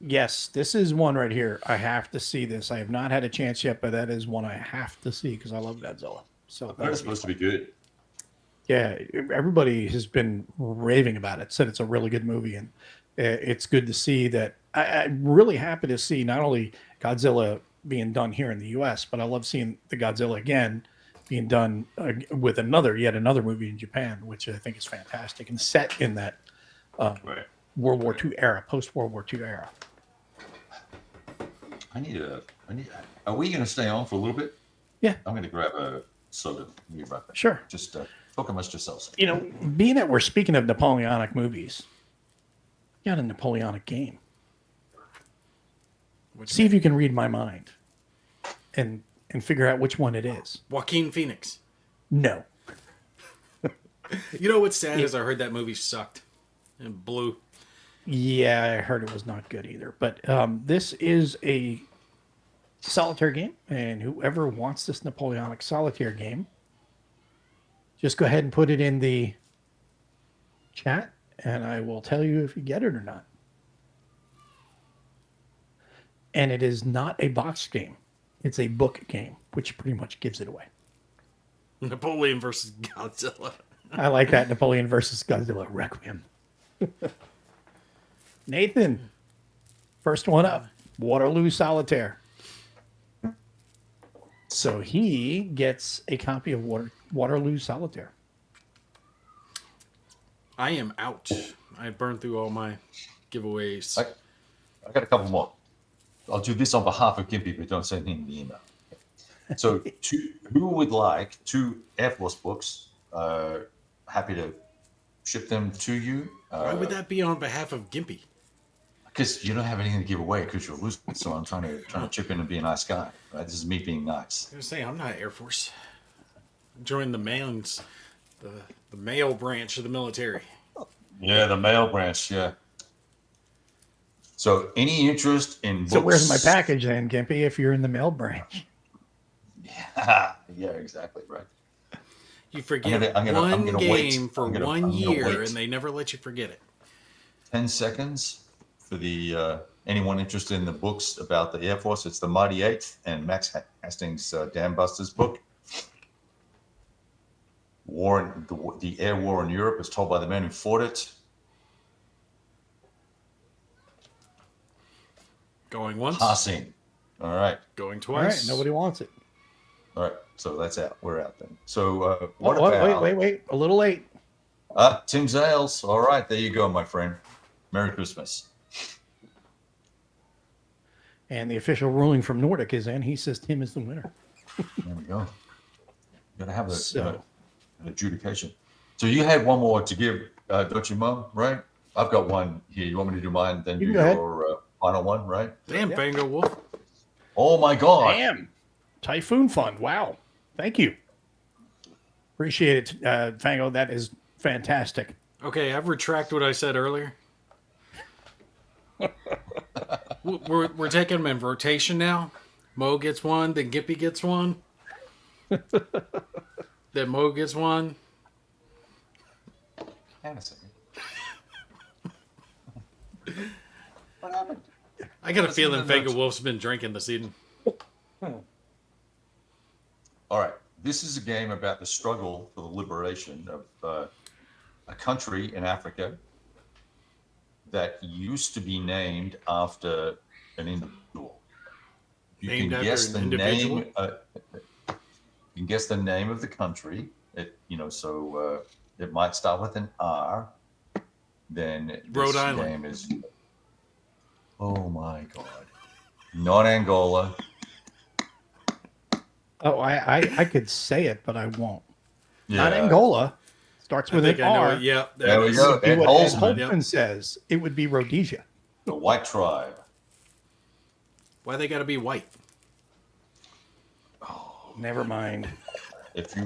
yes, this is one right here. I have to see this. I have not had a chance yet, but that is one I have to see because I love Godzilla. So It's supposed to be good. yeah, everybody has been raving about it. Said it's a really good movie, and it's good to see that. I'm really happy to see not only Godzilla being done here in the U.S., but I love seeing the Godzilla again being done with yet another movie in Japan, which I think is fantastic and set in that Right. World War II era, post World War II era. Are we going to stay on for a little bit? Yeah, I'm going to grab a soda. Be right back. sure. Just talk amongst yourselves. You know, being that we're speaking of Napoleonic movies, you got a Napoleonic game. See if you can read my mind and figure out which one it is. Joaquin Phoenix. No. You know what's sad is I heard that movie sucked and blew. Yeah, I heard it was not good either. But this is a solitaire game, and whoever wants this Napoleonic solitaire game, just go ahead and put it in the chat, and I will tell you if you get it or not. And it is not a box game. It's a book game, which pretty much gives it away. Napoleon versus Godzilla. I like that. Napoleon versus Godzilla Requiem. Nathan, first one up. Waterloo Solitaire. So he gets a copy of Waterloo Solitaire. I am out. I burned through all my giveaways. I got a couple more. I'll do this on behalf of Gimpy, but don't send him the email. So, who would like 2 Air Force books? Happy to ship them to you. Why would that be on behalf of Gimpy? Because you don't have anything to give away because you're losing. So I'm trying to chip in and be a nice guy. Right? This is me being nice. I was gonna say I'm not Air Force. I joined the the male branch of the military. Yeah, the mail branch. Yeah. So any interest in books? So where's my package then, Gimpy, if you're in the mail branch? Yeah, exactly right. You forget I'm gonna wait. game for I'm gonna 1 year, wait. and they never let you forget it. 10 seconds for the anyone interested in the books about the Air Force. It's the Mighty Eighth and Max Hastings' Dam Busters book. The air war in Europe is told by the men who fought it. Going once, Passing. All right. going All right, twice. nobody wants it. All right. So that's out. We're out then. So Wait, a little late. Tim Zales. All right. There you go, my friend. Merry Christmas. And the official ruling from Nordic is in. He says Tim is the winner. There we go. Got to have So- an adjudication. So you had one more to give, don't you, Mum? Right? I've got one here. You want me to do mine? Then You do go ahead. your final one, right? Damn, Yep. Fango Wolf. Oh my God! Damn. Typhoon Fund. Wow. Thank you. Appreciate it, Fango. That is fantastic. Okay, I've retracted what I said earlier. we're taking them in rotation now. Mo gets one, then Gippy gets one. Then Mo gets one. Hang on a second. What happened? I got a That's feeling in the Fango notes. Wolf's been drinking this evening. All right. This is a game about the struggle for the liberation of a country in Africa that used to be named after an individual. You Named can after guess an the individual? name. You can guess the name of the country. So it might start with an R. Then Rhode this Island. game is. Oh my God! Not Angola. Oh, I could say it, but I won't. Yeah. Not Angola. Starts I with think an I know R. it. Yeah, There we it go. is. Be Ed what Ed Holzman. Holtzman says. It would be Rhodesia. The White Tribe. Why they got to be white? Never mind. If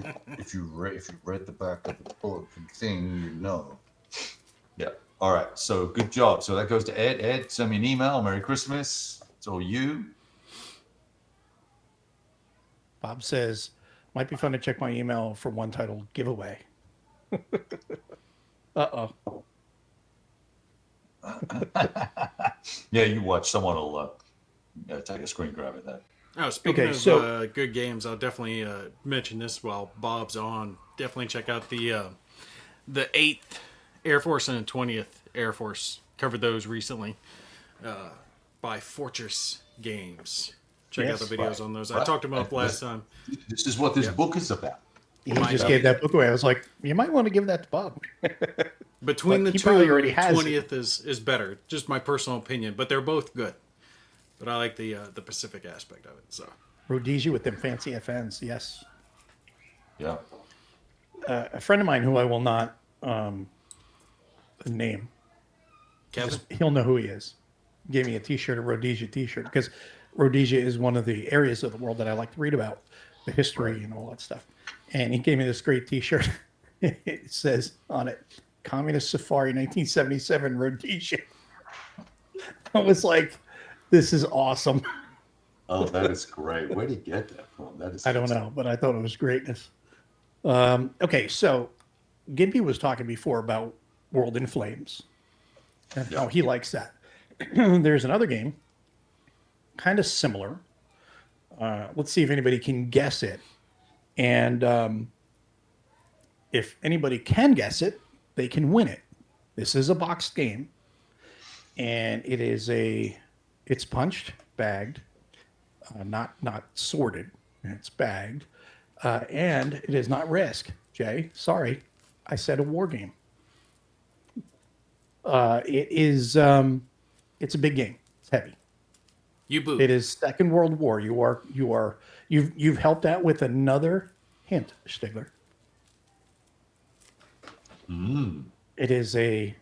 you read the back of the book and thing, you know. Yeah. All right. So good job. So that goes to Ed. Ed, send me an email. Merry Christmas. It's all you. Bob says, might be fun to check my email for one titled giveaway. Uh-oh. Yeah, you watch. Someone will take a screen grab of that. Oh, speaking Okay, of so- good games, I'll definitely mention this while Bob's on. Definitely check out the 8th Air Force and the 20th Air Force. Covered those recently by Fortress Games. Check out the videos on those. I talked about it last time. This is what this book is about. He just gave that book away. I was like, you might want to give that to Bob. Between But the he two, probably already has 20th is better. Just my personal opinion, but they're both good. But I like the Pacific aspect of it. So Rhodesia with them fancy FNs, yes. Yeah. A friend of mine who I will not name, Kevin, he'll know who he is, gave me a T-shirt, a Rhodesia T-shirt, because Rhodesia is one of the areas of the world that I like to read about, the history and all that stuff. And he gave me this great T-shirt. It says on it, Communist Safari 1977 Rhodesia. I was like, this is awesome. Oh, that is great. Where did you get that from? That is. I don't know, but I thought it was greatness. Okay, so Gimpy was talking before about World in Flames and how he likes that. There's another game, kind of similar. Let's see if anybody can guess it. And if anybody can guess it, they can win it. This is a boxed game, and it's punched, bagged, not sorted. It's bagged, and it is not Risk. Jay, sorry, I said a war game. It is. It's a big game. It's heavy. you boo. It is Second World War. You've helped out with another hint, Stigler. It is a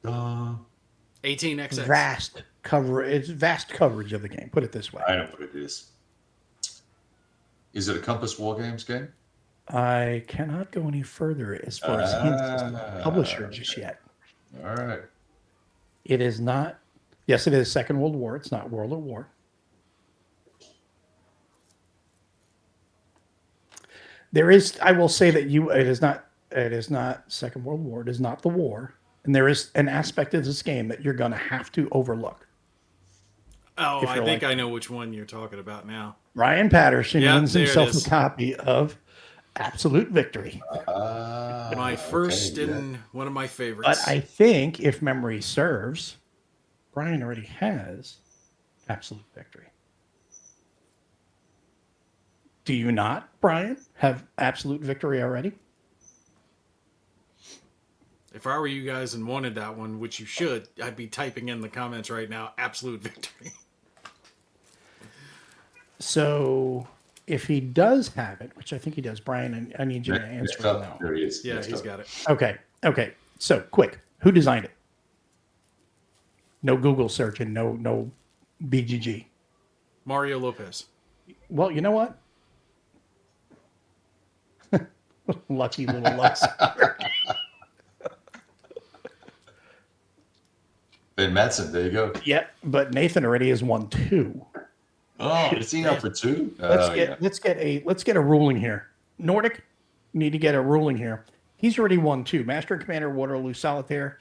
18XX. vast coverage of the game. Put it this way. I know what it is. Is it a Compass War Games game? I cannot go any further as far as hints as the publisher just yet. All right. It is not. Yes, it is Second World War. It's not World at War. There is. I will say that it is not. It is not Second World War. It is not the war. And there is an aspect of this game that you're going to have to overlook. Oh, if I you're think like- I know which one you're talking about now. Ryan Patterson Yeah, wins there it himself is. a copy of Absolute Victory. My first and one of my But favorites. I think, if memory serves, Brian already has Absolute Victory. Do you not, Brian, have Absolute Victory already? If I were you guys and wanted that one, which you should, I'd be typing in the comments right now, absolute victory. So, if he does have it, which I think he does, Brian, I need you to answer Next up, now. there he is. Yeah, Next he's up. got it. Okay. So, quick. Who designed it? No Google search and no BGG. Mario Lopez. Well, you know what? Lucky little Lux. Ben Madsen, there you go. Yep, but Nathan already has won 2. Oh, is he up for 2? Let's get a ruling here. Nordic, need to get a ruling here. He's already won 2. Master and Commander Waterloo Solitaire.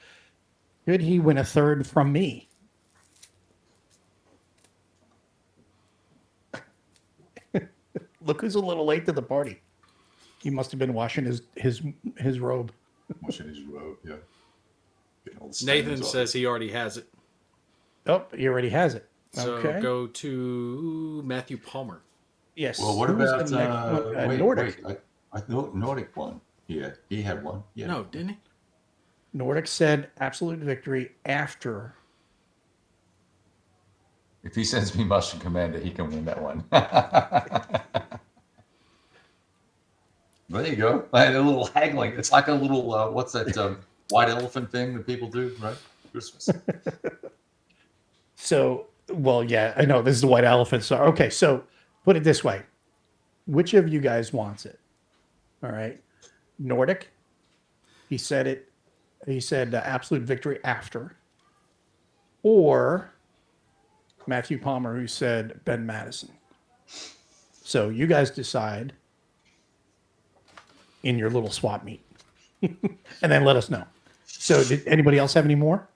Could he win a third from me? Look who's a little late to the party. He must have been washing his robe. Washing his robe, yeah. Getting all the stains Nathan off. says he already has it. Oh, he already has it. So Okay. go to Matthew Palmer. Yes. Well, what Who was about the next one? wait, Nordic? wait. I thought Nordic won. Yeah, he had one. Yeah. No, didn't he? Nordic said Absolute Victory after. If he sends me Mushroom Commander, he can win that one. There you go. I had a little haggling. It's like a little what's that white elephant thing that people do, right? Christmas. So Well, yeah, I know this is the white elephant. So, okay, so put it this way: which of you guys wants it? All right, Nordic. He said it. He said absolute victory after, or Matthew Palmer, who said Ben Madison. So you guys decide in your little swap meet, and then let us know. So, did anybody else have any more,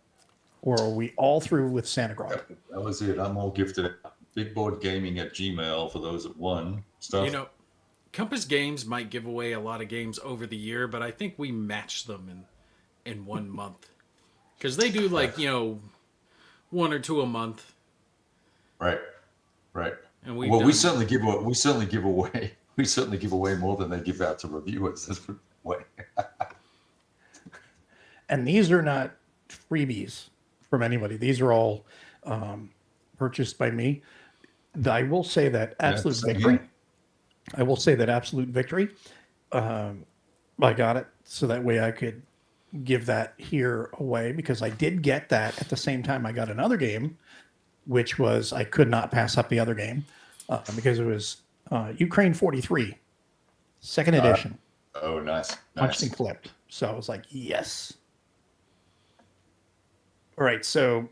or are we all through with Santa Claus? That was it. I'm all gifted. Bigboardgaming@gmail for those that won stuff. You know, Compass Games might give away a lot of games over the year, but I think we match them in 1 month because they do like 1 or 2 a month. Right. And We certainly give away more than they give out to reviewers. That's the way. And these are not freebies from anybody. These are all purchased by me. I will say that Absolute same Victory. here. I will say that Absolute Victory. I got it so that way I could give that here away because I did get that at the same time I got another game, which was I could not pass up the other game because it was Ukraine 43, second edition, Oh, nice. punched and clipped. So I was like, yes. All right, so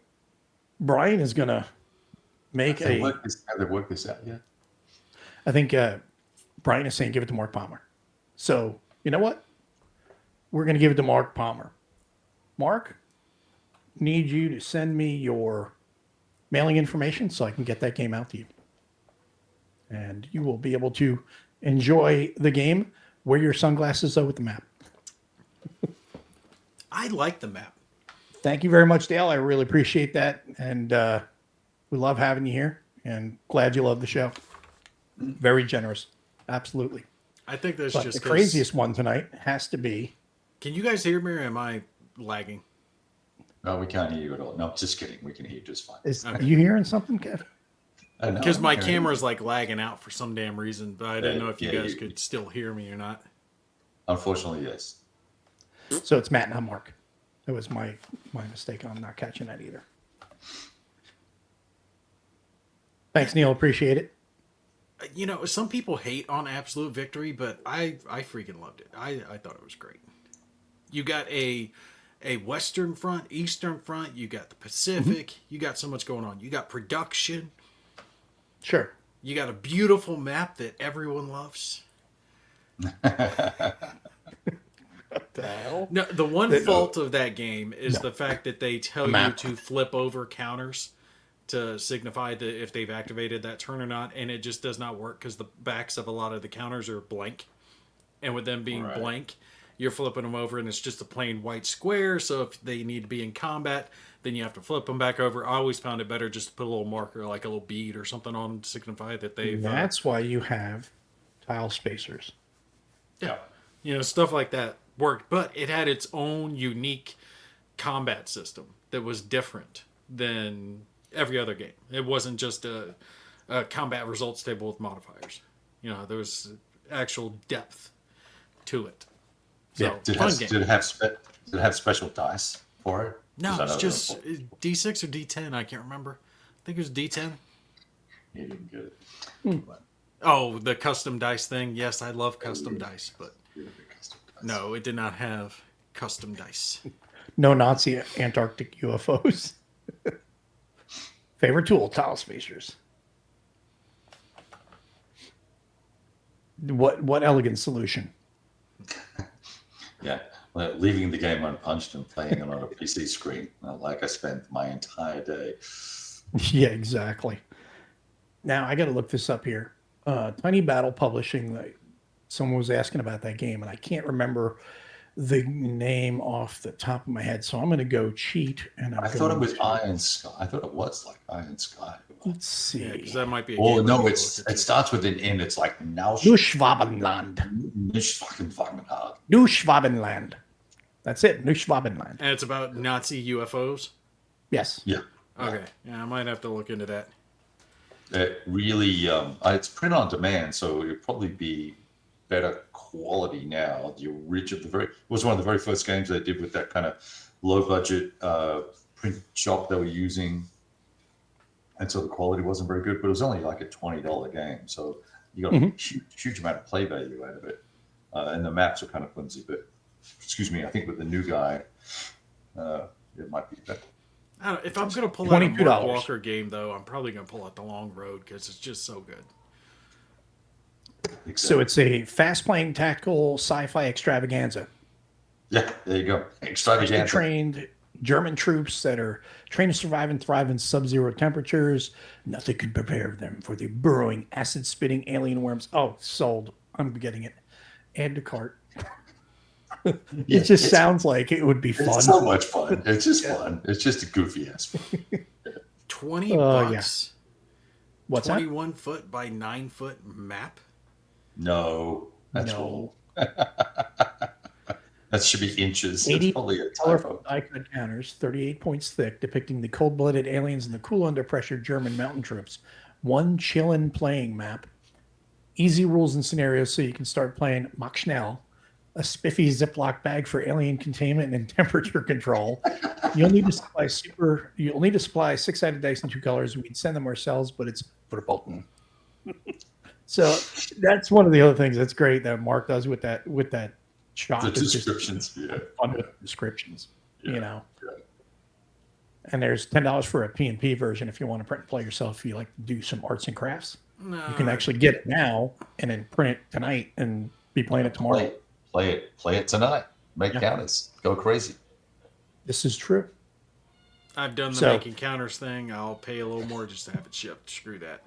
Brian is gonna make Have they a. worked this out yet? I think Brian is saying give it to Mark Palmer. So you know what? We're gonna give it to Mark Palmer. Mark, need you to send me your mailing information so I can get that game out to you, and you will be able to enjoy the game. Wear your sunglasses though with the map. I like the map. Thank you very much, Dale. I really appreciate that, and we love having you here. And glad you love the show. Very generous, absolutely. I think that's But just the 'cause- craziest one tonight has to be. Can you guys hear me or am I lagging? No, we can't hear you at all. No, just kidding. We can hear you just fine. Are you hearing something, Kev? Because my camera. camera's like lagging out for some damn reason, but I didn't know if you Yeah, guys you- could still hear me or not. Unfortunately, yes. So it's Matt, not Mark. That was my mistake on not catching that either. Thanks, Neil. Appreciate it. Some people hate on Absolute Victory, but I freaking loved it. I thought it was great. You got a Western front, Eastern front. You got the Pacific. You got so much going on. You got production. Sure. You got a beautiful map that everyone loves. The hell? No, the one fault of that game is the fact that they tell you map. to flip over counters to signify that if they've activated that turn or not, and it just does not work because the backs of a lot of the counters are blank, and with them being Right. blank, you're flipping them over and it's just a plain white square. So if they need to be in combat, then you have to flip them back over. I always found it better just to put a little marker, like a little bead or something on to signify that they've That's why you have tile spacers. yeah, stuff like that worked, but it had its own unique combat system that was different than every other game. It wasn't just a combat results table with modifiers. There was actual depth to it. So, fun game. Did it have special dice for it? No, Is that it's other- just D6 or D10. I can't remember. I think it was D10. You didn't get it. Oh, the custom dice thing. Yes, I love custom dice, but You didn't get custom dice. no, it did not have custom dice. No Nazi Antarctic UFOs. Favorite tool, tile spacers. What elegant solution. Yeah, well, leaving the game unpunched and playing it on a PC screen, like I spent my entire day. Yeah, exactly. Now I got to look this up here. Tiny Battle Publishing. Someone was asking about that game, and I can't remember the name off the top of my head. So I'm going to go cheat, and I thought it was Iron Sky. I thought it was like Iron Sky. Let's see. Yeah, because that might be a Oh game. no, we could it look into. starts with an N. It's like now. New Schwabenland. Nicht fucking hard. New Schwabenland. That's it. New Schwabenland. And it's about Nazi UFOs. Yes. Yeah. Okay, yeah, I might have to look into that. It really, it's print on demand, so it'd probably be better quality now. The original, it was one of the very first games they did with that kind of low budget print shop they were using. and so the quality wasn't very good. But it was only like a $20 game, so you got a huge amount of play value out of it. And the maps are kind of flimsy, but excuse me, I think with the new guy, it might be better. I don't know, if I'm going to pull out a $22. Mark Walker game, though, I'm probably going to pull out the Long Road because it's just so good. Exactly. So it's a fast-playing tactical sci-fi extravaganza. Yeah, there you go. Specially Extravaganza. trained German troops that are trained to survive and thrive in sub-zero temperatures. Nothing can prepare them for the burrowing, acid-spitting alien worms. Oh, sold. I'm getting it. Add to cart. Yeah, It just sounds like it would be fun. It's so much fun. It's just fun. It's just a goofy ass fun. 20 bucks? What's 21 foot by 9 foot map? No, that's No. wrong. That should be inches. 80 It's probably a colorful typo. die-cut counters, 38 points thick, depicting the cold-blooded aliens and the cool under-pressure German mountain troops. One chillin' playing map. Easy rules and scenarios so you can start playing Mach Schnell. A spiffy Ziploc bag for alien containment and temperature control. You'll need to supply 6-sided dice in 2 colors. We'd send them ourselves, but it's verboten. So that's one of the other things that's great that Mark does with that shop. The It's just descriptions, yeah. fun with descriptions, Yeah, you know. yeah. And there's $10 for a P&P version if you want to print and play yourself. If you like to do some arts and crafts, No. you can actually get it now and then print it tonight and be playing it tomorrow. Play it tonight. Make counters. Go crazy. This is true. I've done the So- making counters thing. I'll pay a little more just to have it shipped. Screw that.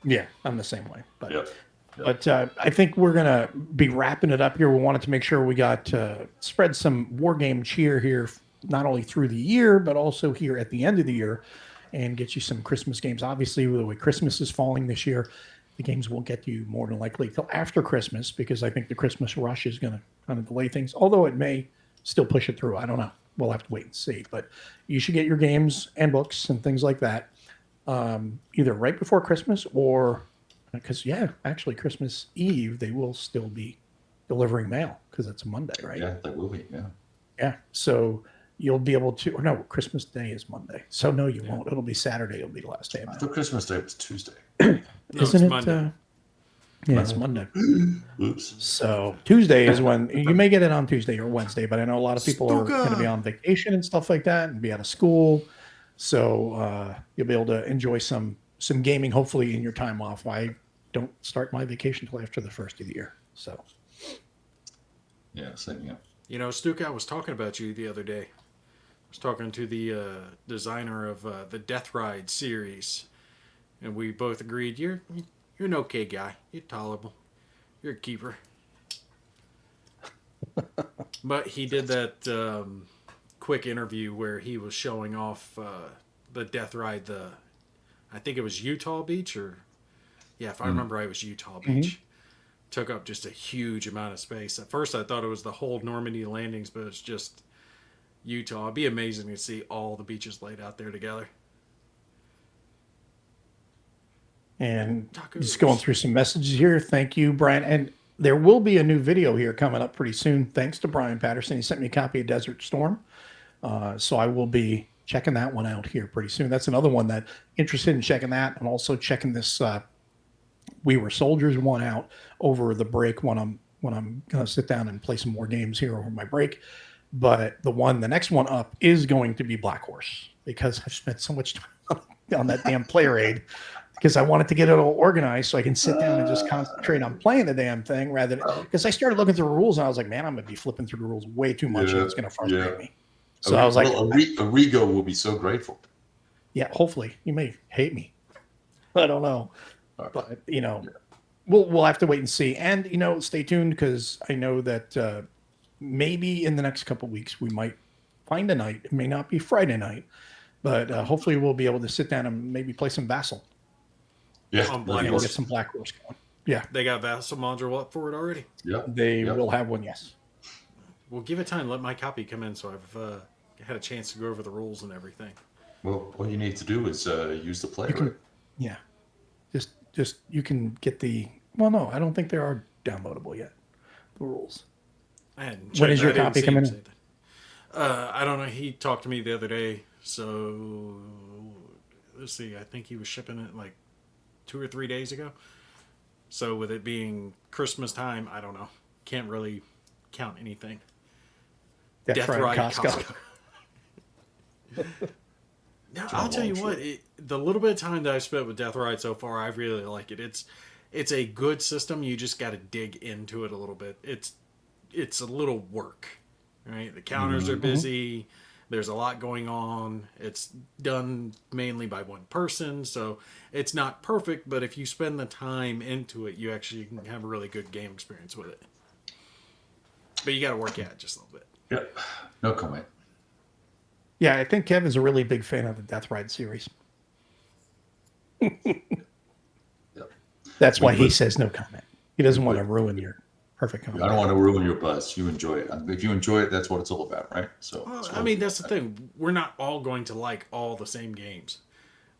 Yeah, I'm the same way. But Yep. But I think we're going to be wrapping it up here. We wanted to make sure we got spread some war game cheer here, not only through the year, but also here at the end of the year, and get you some Christmas games. Obviously, with the way Christmas is falling this year, the games won't get to you more than likely till after Christmas, because I think the Christmas rush is going to kind of delay things, although it may still push it through. I don't know. We'll have to wait and see. But you should get your games and books and things like that either right before Christmas or... Because, actually, Christmas Eve, they will still be delivering mail because it's a Monday, right? Yeah, they will be. Yeah. Yeah. So you'll be able to, or no, Christmas Day is Monday. So no, you won't. It'll be Saturday. It'll be the last day of I mail. thought Christmas Day was Tuesday. No, Isn't it's it? Monday. It's Monday. Oops. So Tuesday is when you may get it on Tuesday or Wednesday, but I know a lot of people are going to be on vacation and stuff like that and be out of school. So you'll be able to enjoy some gaming, hopefully, in your time off. I don't start my vacation until after the first of the year. So Yeah, same here. You know, Stuka, I was talking about you the other day. I was talking to the designer of the Death Ride series, and we both agreed you're an okay guy. You're tolerable. You're a keeper. But he did that quick interview where he was showing off the Death Ride. I think it was Utah Beach, or if I remember right, it was Utah Beach. Took up just a huge amount of space. At first, I thought it was the whole Normandy landings, but it's just Utah. It'd be amazing to see all the beaches laid out there together. And Tacos. just going through some messages here. Thank you, Brian. And there will be a new video here coming up pretty soon. Thanks to Brian Patterson. He sent me a copy of Desert Storm. So I will be checking that one out here pretty soon. That's another one that interested in checking that. And also checking this We Were Soldiers one out over the break when I'm going to sit down and play some more games here over my break. But the next one up is going to be Black Horse, because I've spent so much time on that damn player aid, because I wanted to get it all organized so I can sit down and just concentrate on playing the damn thing rather than, because I started looking through the rules and I was like, man, I'm going to be flipping through the rules way too much and it's going to frustrate me. So I was like, Arrigo will be so grateful. yeah, hopefully. You may hate me. I don't know. But, we'll have to wait and see. And, stay tuned, because I know that maybe in the next couple of weeks we might find a night. It may not be Friday night, but hopefully we'll be able to sit down and maybe play some Vassal. Yeah. On Black We'll Horse. get some Black Horse going. Yeah, They got Vassal module up for it already. Yeah. they will have one, yes. Well, give it time. Let my copy come in so I've had a chance to go over the rules and everything. Well, all you need to do is use the player. Right? Yeah. Just you can get no, I don't think they are downloadable yet, the rules. I hadn't When is checked. your I didn't copy see him coming say in? that. I don't know. He talked to me the other day, so let's see, I think he was shipping it like 2 or 3 days ago. So with it being Christmas time, I don't know. Can't really count anything. Death Ride Costco. Now, I'll tell you what, the little bit of time that I've spent with Death Ride so far, I really like it. It's a good system. You just got to dig into it a little bit. It's a little work, right? The counters are busy. There's a lot going on. It's done mainly by one person, so it's not perfect, but if you spend the time into it, you actually can have a really good game experience with it. But you got to work at it just a little bit. Yep. No comment. Yeah, I think Kevin's a really big fan of the Death Ride series. Yep. That's why he says no comment. He doesn't want to ruin your perfect comment. I don't want to ruin your buzz. You enjoy it. If you enjoy it, that's what it's all about, right? So, Well, I mean, that's the thing. We're not all going to like all the same games,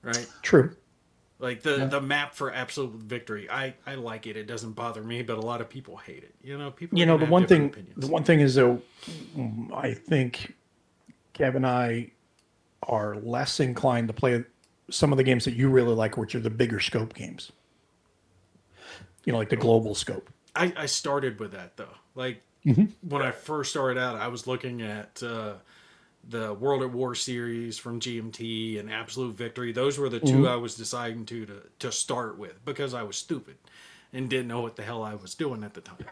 right? True. Like the map for Absolute Victory, I like it. It doesn't bother me, but a lot of people hate it. People. The one thing is though, I think Kev and I are less inclined to play some of the games that you really like, which are the bigger scope games. Like the global scope. I started with that though. Like when I first started out, I was looking at the World at War series from GMT and Absolute Victory. Those were the two I was deciding to start with because I was stupid and didn't know what the hell I was doing at the time.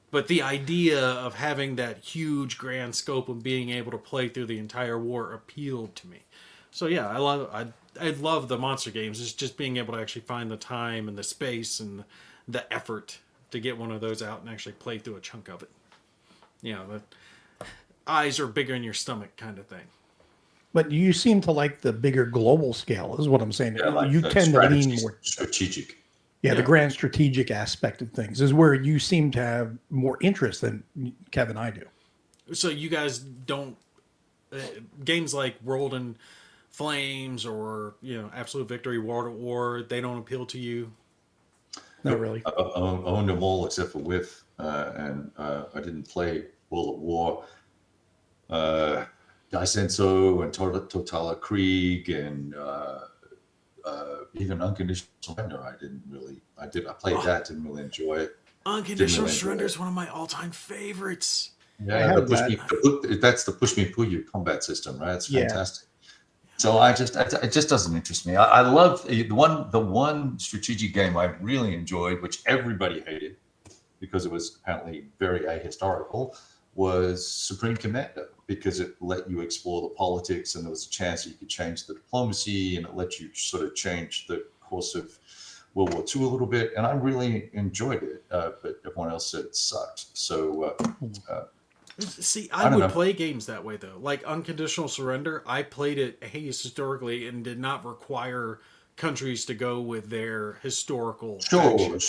But the idea of having that huge grand scope and being able to play through the entire war appealed to me. So yeah, I love the monster games. It's just being able to actually find the time and the space and the effort to get one of those out and actually play through a chunk of it. The eyes are bigger in your stomach kind of thing. But you seem to like the bigger global scale, is what I'm saying. Yeah, like you tend to lean more strategic. Yeah, the grand strategic aspect of things is where you seem to have more interest than Kevin and I do. So you guys don't games like World in Flames or Absolute Victory, World at War, they don't appeal to you? Not really. I owned them all except for Whiff, and I didn't play World at War. Daisenso and Totala Krieg and even Unconditional Surrender. I played that, didn't really enjoy it. Unconditional Surrender is one of my all-time favorites. Yeah, that's the push me pull you combat system, right? It's fantastic. So it just doesn't interest me. I love the one strategic game I really enjoyed, which everybody hated because it was apparently very ahistorical, was Supreme Commander, because it let you explore the politics and there was a chance that you could change the diplomacy and it let you sort of change the course of World War II a little bit. And I really enjoyed it, but everyone else said it sucked. So, see, I would play games that way though. Like Unconditional Surrender, I played it historically and did not require countries to go with their historical. Sure. It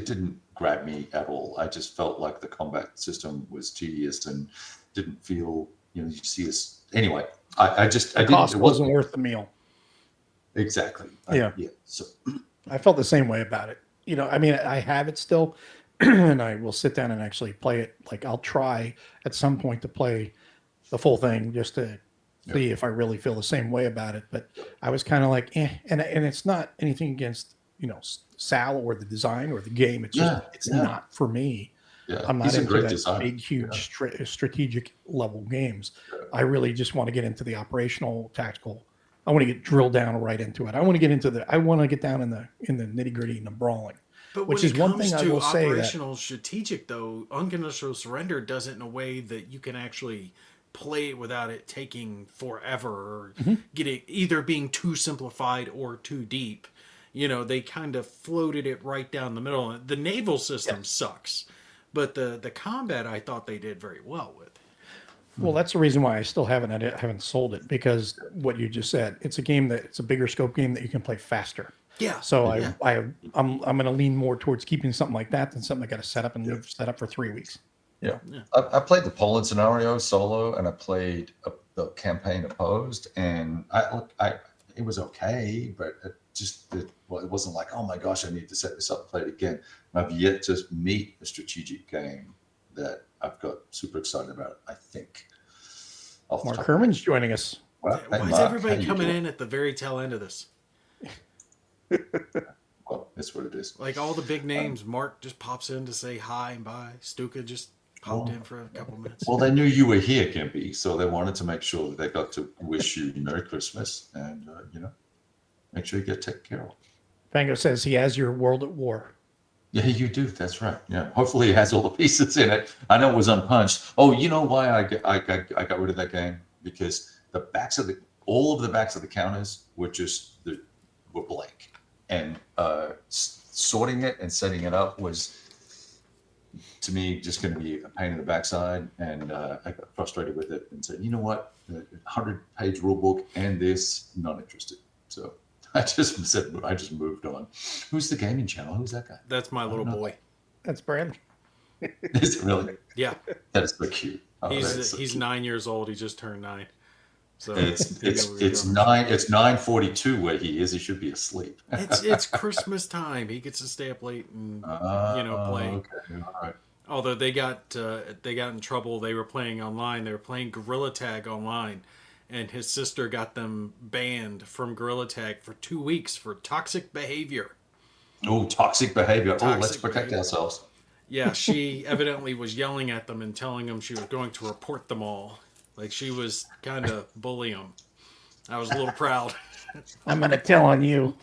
didn't grab me at all. I just felt like the combat system was tedious and didn't feel, you see this anyway. The cost wasn't worth the meal. Exactly. So I felt the same way about it. I have it still, and I will sit down and actually play it. Like I'll try at some point to play the full thing just to see if I really feel the same way about it. But I was kind of like, and it's not anything against Sal or the design or the game. It's just it's not for me. Yeah, I'm not into that designer. big, huge strategic level games. I really just want to get into the operational, tactical. I want to get drilled down right into it. I want to get down in the nitty gritty and the brawling. But which is one thing I will say that operational strategic though, Unconditional Surrender does it in a way that you can actually play it without it taking forever or getting either being too simplified or too deep. They kind of floated it right down the middle. The naval system sucks, but the combat I thought they did very well with. Well, that's the reason why I still haven't sold it, because what you just said, it's a bigger scope game that you can play faster. Yeah. So I'm going to lean more towards keeping something like that than something I got to set up and leave set up for 3 weeks. Yeah. I played the Poland scenario solo, and I played the campaign opposed, and it was okay, but it wasn't like, oh my gosh, I need to set this up and play it again. And I've yet to meet a strategic game that I've got super excited about, I think. Mark Herman's joining us. Well, hey, Why is Mark, how everybody you coming doing? in at the very tail end of this? Well, that's what it is. Like all the big names, Mark just pops in to say hi and bye. Stuka just popped in for a couple minutes. Well, they knew you were here, Gimpy, so they wanted to make sure that they got to wish you Merry Christmas and, make sure you get taken care of. Fango says he has your World at War. Yeah, you do. That's right. Yeah. Hopefully it has all the pieces in it. I know it was unpunched. Oh, you know why I got rid of that game? Because all of the backs of the counters were were blank. And sorting it and setting it up was, to me, just going to be a pain in the backside. And I got frustrated with it and said, you know what? 100-page rule book and this, not interested. So I just moved on. Who's the gaming channel? Who's that guy? That's my little boy. That's Brandon. Is it really? Yeah, That is so cute. Oh, he's so he's cute. 9 years old. He just turned 9. So It's he knew we were it's doing nine it's 9:42 where he is. He should be asleep. it's Christmas time. He gets to stay up late and play. Okay, all right. Although they got in trouble. They were playing online. They were playing Gorilla Tag online, and his sister got them banned from Gorilla Tag for 2 weeks for toxic behavior. Oh, toxic behavior. Let's Toxic protect behavior. ourselves. Yeah, she evidently was yelling at them and telling them she was going to report them all. Like she was kind of bullying them. I was a little proud. I'm going to tell on you.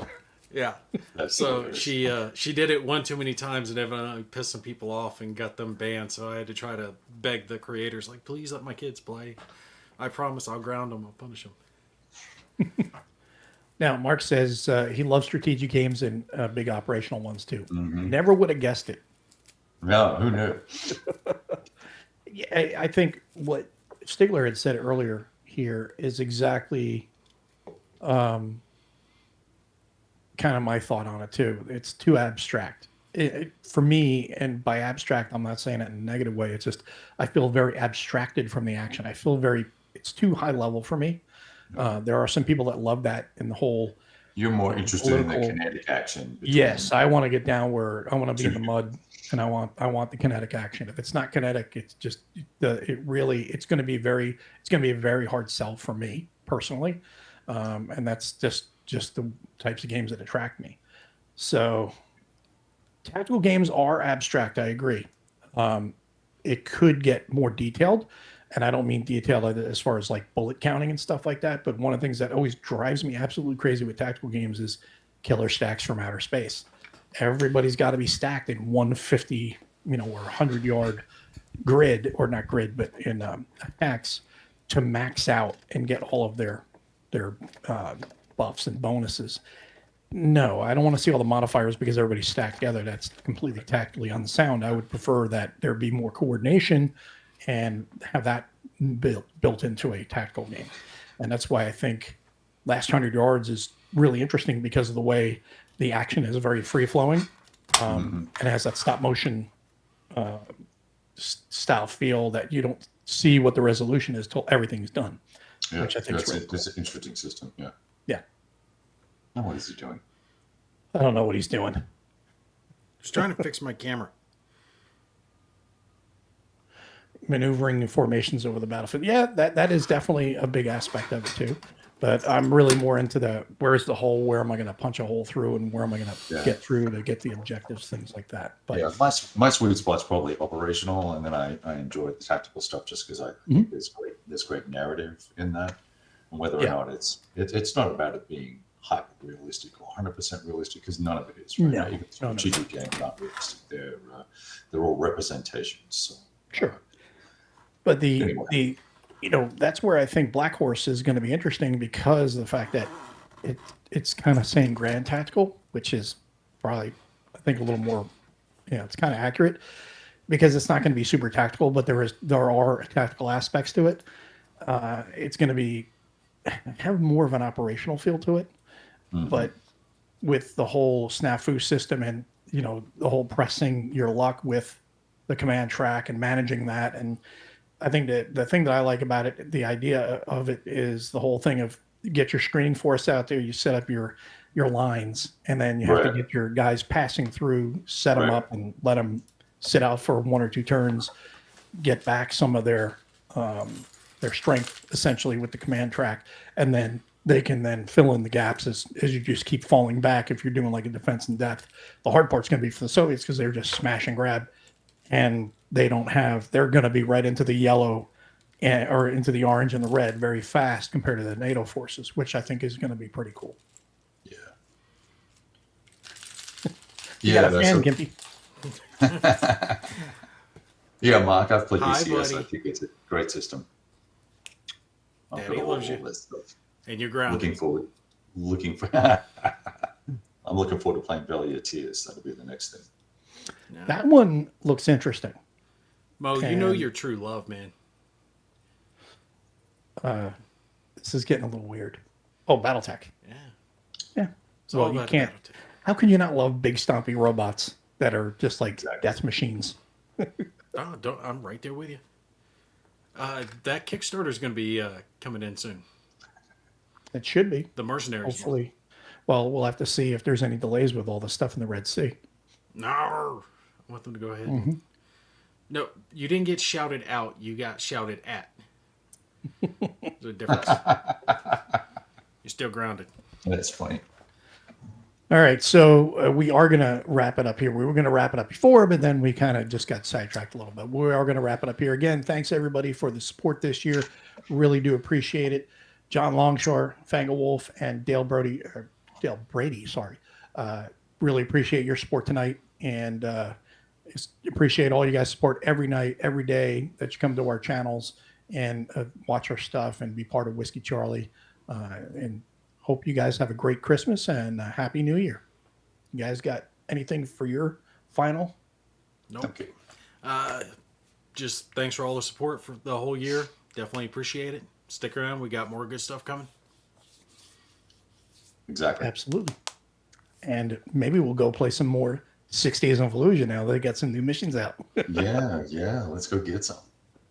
Yeah. That's So hilarious. she did it one too many times and evidently pissed some people off and got them banned. So I had to try to beg the creators, like, please let my kids play. I promise I'll ground them. I'll punish them. Now, Mark says he loves strategic games and big operational ones too. Mhm. Never would have guessed it. No, who knew? Yeah, I think what Stigler had said earlier here is exactly kind of my thought on it too. It's too abstract. For me, and by abstract, I'm not saying it in a negative way. It's just I feel very abstracted from the action. I feel it's too high level for me. There are some people that love that in the whole. You're more interested in the political- kinetic action. Yes, I want to get down where I want to be in the mud, and I want the kinetic action. If it's not kinetic, it's just it's going to be a very hard sell for me personally, and that's just the types of games that attract me. So, tactical games are abstract. I agree. It could get more detailed, and I don't mean detailed as far as like bullet counting and stuff like that. But one of the things that always drives me absolutely crazy with tactical games is killer stacks from outer space. Everybody's got to be stacked in 150, or 100-yard grid, or not grid, but in attacks to max out and get all of their buffs and bonuses. No, I don't want to see all the modifiers because everybody's stacked together. That's completely tactically unsound. I would prefer that there be more coordination and have that built into a tactical game. And that's why I think Last 100 Yards is really interesting because of the way the action is very free-flowing and it has that stop-motion style feel that you don't see what the resolution is till everything's done, Yeah, which I think is really cool. it's an interesting system. Yeah. Yeah. Now what is he doing? I don't know what he's doing. Just trying to fix my camera. Maneuvering formations over the battlefield. Yeah, that is definitely a big aspect of it too. But I'm really more into where's the hole, where am I going to punch a hole through, and where am I going to get through to get the objectives, things like that. But Yeah, my sweet spot's probably operational, and then I enjoy the tactical stuff just because I think there's great narrative in that, and whether or not it's not about it being hyper realistic or 100% realistic, because none of it is. Right? No, Even no. strategic games aren't realistic; they're all representations. So. sure. But Anyway. That's where I think Black Horse is going to be interesting because of the fact that it's kind of saying grand tactical, which is probably, I think, a little more, it's kind of accurate because it's not going to be super tactical, but there are tactical aspects to it. It's going to have more of an operational feel to it, but with the whole snafu system and, the whole pressing your luck with the command track and managing that. And I think that the thing that I like about it, the idea of it, is the whole thing of get your screening force out there, you set up your lines, and then you have to get your guys passing through, set them up, and let them sit out for 1 or 2 turns, get back some of their their strength essentially with the command track, and then they can then fill in the gaps as you just keep falling back. If you're doing like a defense in depth, the hard part's going to be for the Soviets because they're just smash and grab, and they're going to be right into the yellow or into the orange and the red very fast compared to the NATO forces, which I think is going to be pretty cool. Yeah. You Yeah, got a fan, that's Gimpy. yeah, Mark, I've played Hi, BCS. buddy. I think it's a great system. I've Daddy got all loves you. that stuff. And you're grounded. Looking for I'm looking forward to playing Valley of Tears. That'll be the next thing. No. That one looks interesting. Mo, you know And- your true love, man. This is getting a little weird. Oh, BattleTech. Yeah. Yeah. It's all Well, you about can't. Battletech. How can you not love big stompy robots that are just like Exactly. death machines? Oh, I'm right there with you. That Kickstarter is going to be coming in soon. It should be. The Mercenaries. one. Hopefully. Well, we'll have to see if there's any delays with all the stuff in the Red Sea. No, I want them to go ahead. Mm-hmm. No, you didn't get shouted out. You got shouted at. There's a difference. You're still grounded. That's funny. All right, so we are going to wrap it up here. We were going to wrap it up before, but then we kind of just got sidetracked a little bit. We are going to wrap it up here. Again, thanks everybody for the support this year. Really do appreciate it. John Longshore, Fanglewolf, and Dale Brady, sorry. Really appreciate your support tonight, and appreciate all you guys' support every night, every day that you come to our channels and watch our stuff and be part of Whiskey Charlie. And hope you guys have a great Christmas and a Happy New Year. You guys got anything for your final? Nope. Okay. Just thanks for all the support for the whole year. Definitely appreciate it. Stick around. We got more good stuff coming. Exactly. Absolutely. And maybe we'll go play some more 6 Days of Fallujah now. They got some new missions out. Yeah. Let's go get some.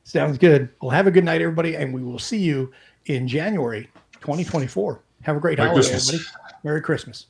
Sounds good. Well, have a good night, everybody, and we will see you in January 2024. Have a great Merry holiday, Christmas. everybody. Merry Christmas.